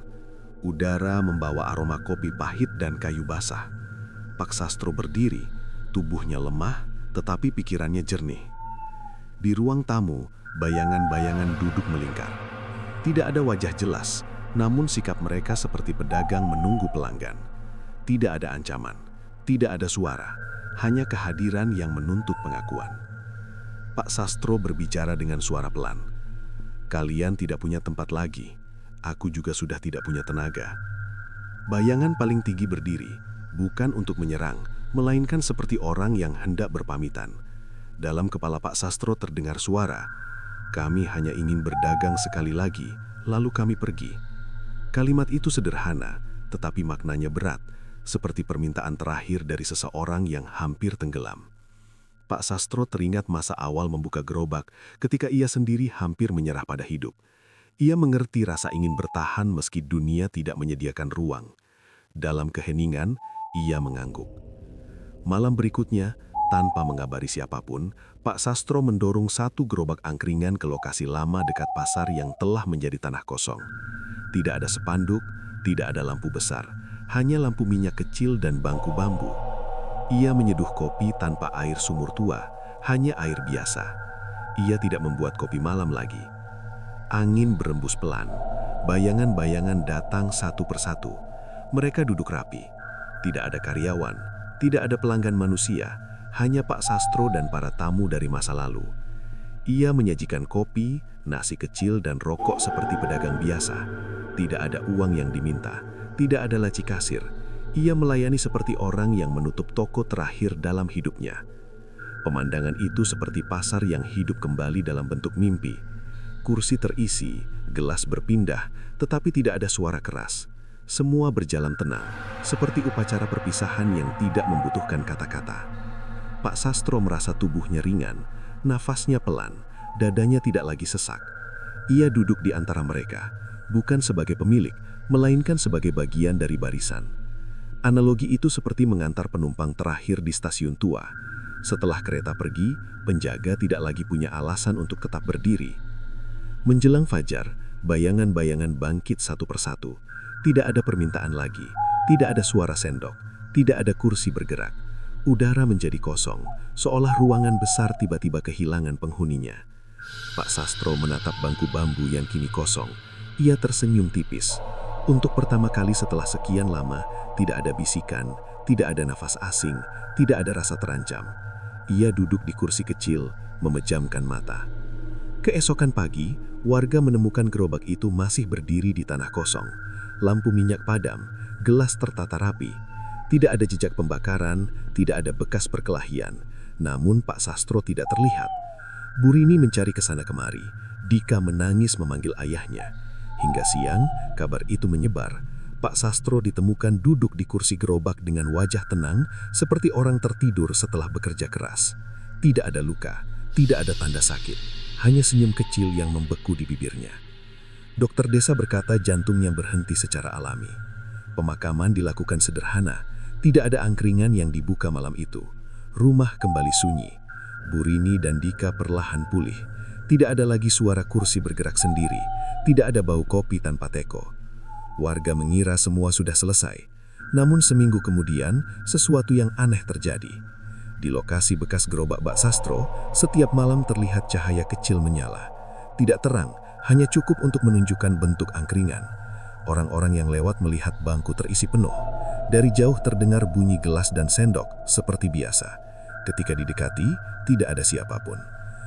Udara membawa aroma kopi pahit dan kayu basah. Pak Sastro berdiri, tubuhnya lemah, tetapi pikirannya jernih. Di ruang tamu, bayangan-bayangan duduk melingkar. Tidak ada wajah jelas, namun sikap mereka seperti pedagang menunggu pelanggan. Tidak ada ancaman, tidak ada suara, hanya kehadiran yang menuntut pengakuan. Pak Sastro berbicara dengan suara pelan. "Kalian tidak punya tempat lagi, aku juga sudah tidak punya tenaga." Bayangan paling tinggi berdiri, bukan untuk menyerang, melainkan seperti orang yang hendak berpamitan. Dalam kepala Pak Sastro terdengar suara, "Kami hanya ingin berdagang sekali lagi, lalu kami pergi." Kalimat itu sederhana, tetapi maknanya berat, seperti permintaan terakhir dari seseorang yang hampir tenggelam. Pak Sastro teringat masa awal membuka gerobak ketika ia sendiri hampir menyerah pada hidup. Ia mengerti rasa ingin bertahan meski dunia tidak menyediakan ruang. Dalam keheningan, ia mengangguk. Malam berikutnya, tanpa mengabari siapapun, Pak Sastro mendorong satu gerobak angkringan ke lokasi lama dekat pasar yang telah menjadi tanah kosong. Tidak ada spanduk, tidak ada lampu besar, hanya lampu minyak kecil dan bangku bambu. Ia menyeduh kopi tanpa air sumur tua, hanya air biasa. Ia tidak membuat kopi malam lagi. Angin berembus pelan, bayangan-bayangan datang satu persatu. Mereka duduk rapi, tidak ada karyawan, Tidak ada pelanggan manusia, hanya Pak Sastro dan para tamu dari masa lalu. Ia menyajikan kopi, nasi kecil dan rokok seperti pedagang biasa. Tidak ada uang yang diminta, tidak ada laci kasir. Ia melayani seperti orang yang menutup toko terakhir dalam hidupnya. Pemandangan itu seperti pasar yang hidup kembali dalam bentuk mimpi. Kursi terisi, gelas berpindah, tetapi tidak ada suara keras. Semua berjalan tenang, seperti upacara perpisahan yang tidak membutuhkan kata-kata. Pak Sastro merasa tubuhnya ringan, nafasnya pelan, dadanya tidak lagi sesak. Ia duduk di antara mereka, bukan sebagai pemilik, melainkan sebagai bagian dari barisan. Analogi itu seperti mengantar penumpang terakhir di stasiun tua. Setelah kereta pergi, penjaga tidak lagi punya alasan untuk tetap berdiri. Menjelang fajar, bayangan-bayangan bangkit satu persatu. Tidak ada permintaan lagi, tidak ada suara sendok, tidak ada kursi bergerak. Udara menjadi kosong, seolah ruangan besar tiba-tiba kehilangan penghuninya. Pak Sastro menatap bangku bambu yang kini kosong. Ia tersenyum tipis. Untuk pertama kali setelah sekian lama, tidak ada bisikan, tidak ada nafas asing, tidak ada rasa terancam. Ia duduk di kursi kecil, memejamkan mata. Keesokan pagi, warga menemukan gerobak itu masih berdiri di tanah kosong. Lampu minyak padam, gelas tertata rapi. Tidak ada jejak pembakaran, tidak ada bekas perkelahian. Namun Pak Sastro tidak terlihat. Bu Rini mencari kesana kemari. Dika menangis memanggil ayahnya. Hingga siang, kabar itu menyebar. Pak Sastro ditemukan duduk di kursi gerobak dengan wajah tenang, seperti orang tertidur setelah bekerja keras. Tidak ada luka, tidak ada tanda sakit, hanya senyum kecil yang membeku di bibirnya. Dokter desa berkata jantungnya berhenti secara alami. Pemakaman dilakukan sederhana, tidak ada angkringan yang dibuka malam itu. Rumah kembali sunyi. Bu Rini dan Dika perlahan pulih. Tidak ada lagi suara kursi bergerak sendiri, tidak ada bau kopi tanpa teko. Warga mengira semua sudah selesai. Namun seminggu kemudian, sesuatu yang aneh terjadi. Di lokasi bekas gerobak Pak Sastro, setiap malam terlihat cahaya kecil menyala. Tidak terang, hanya cukup untuk menunjukkan bentuk angkringan. Orang-orang yang lewat melihat bangku terisi penuh. Dari jauh terdengar bunyi gelas dan sendok seperti biasa. Ketika didekati, tidak ada siapapun.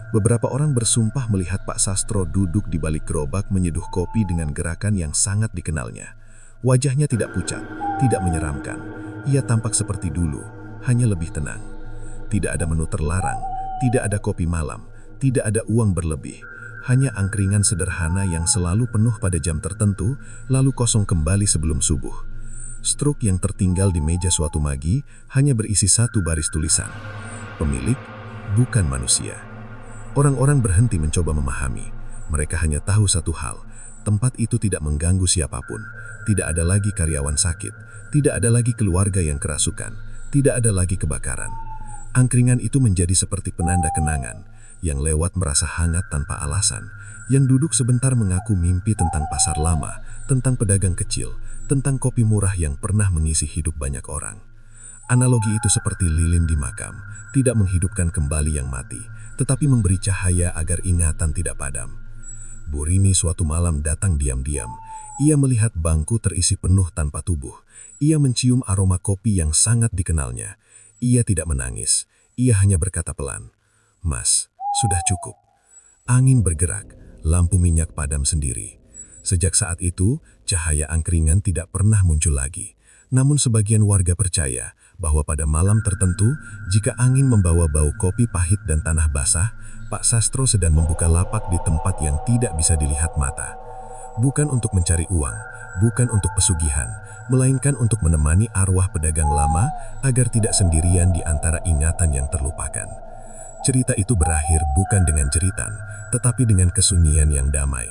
Beberapa orang bersumpah melihat Pak Sastro duduk di balik gerobak menyeduh kopi dengan gerakan yang sangat dikenalnya. Wajahnya tidak pucat, tidak menyeramkan. Ia tampak seperti dulu, hanya lebih tenang. Tidak ada menu terlarang, tidak ada kopi malam, tidak ada uang berlebih. Hanya angkringan sederhana yang selalu penuh pada jam tertentu, lalu kosong kembali sebelum subuh. Struk yang tertinggal di meja suatu pagi hanya berisi satu baris tulisan. Pemilik bukan manusia. Orang-orang berhenti mencoba memahami. Mereka hanya tahu satu hal, tempat itu tidak mengganggu siapapun. Tidak ada lagi karyawan sakit, tidak ada lagi keluarga yang kerasukan, tidak ada lagi kebakaran. Angkringan itu menjadi seperti penanda kenangan, yang lewat merasa hangat tanpa alasan, yang duduk sebentar mengaku mimpi tentang pasar lama, tentang pedagang kecil, tentang kopi murah yang pernah mengisi hidup banyak orang. Analogi itu seperti lilin di makam, tidak menghidupkan kembali yang mati, tetapi memberi cahaya agar ingatan tidak padam. Bu Rini suatu malam datang diam-diam. Ia melihat bangku terisi penuh tanpa tubuh. Ia mencium aroma kopi yang sangat dikenalnya. Ia tidak menangis, ia hanya berkata pelan, "Mas, sudah cukup." Angin bergerak, lampu minyak padam sendiri. Sejak saat itu, cahaya angkringan tidak pernah muncul lagi. Namun sebagian warga percaya bahwa pada malam tertentu, jika angin membawa bau kopi pahit dan tanah basah, Pak Sastro sedang membuka lapak di tempat yang tidak bisa dilihat mata. Bukan untuk mencari uang, bukan untuk pesugihan, melainkan untuk menemani arwah pedagang lama agar tidak sendirian di antara ingatan yang terlupakan. Cerita itu berakhir bukan dengan jeritan, tetapi dengan kesunyian yang damai.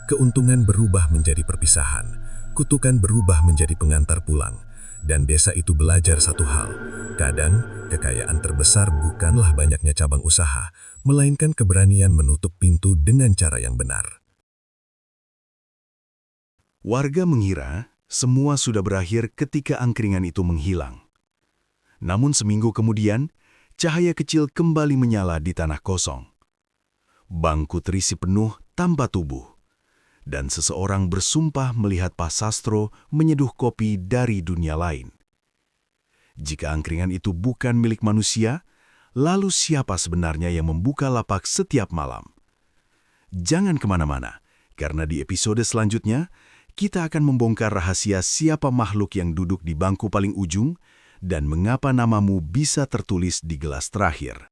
Keuntungan berubah menjadi perpisahan, kutukan berubah menjadi pengantar pulang, dan desa itu belajar satu hal. Kadang, kekayaan terbesar bukanlah banyaknya cabang usaha, melainkan keberanian menutup pintu dengan cara yang benar. Warga mengira semua sudah berakhir ketika angkringan itu menghilang. Namun seminggu kemudian, cahaya kecil kembali menyala di tanah kosong. Bangku terisi penuh tanpa tubuh. Dan seseorang bersumpah melihat Pak Sastro menyeduh kopi dari dunia lain. Jika angkringan itu bukan milik manusia, lalu siapa sebenarnya yang membuka lapak setiap malam? Jangan kemana-mana, karena di episode selanjutnya, kita akan membongkar rahasia siapa makhluk yang duduk di bangku paling ujung dan mengapa namamu bisa tertulis di gelas terakhir.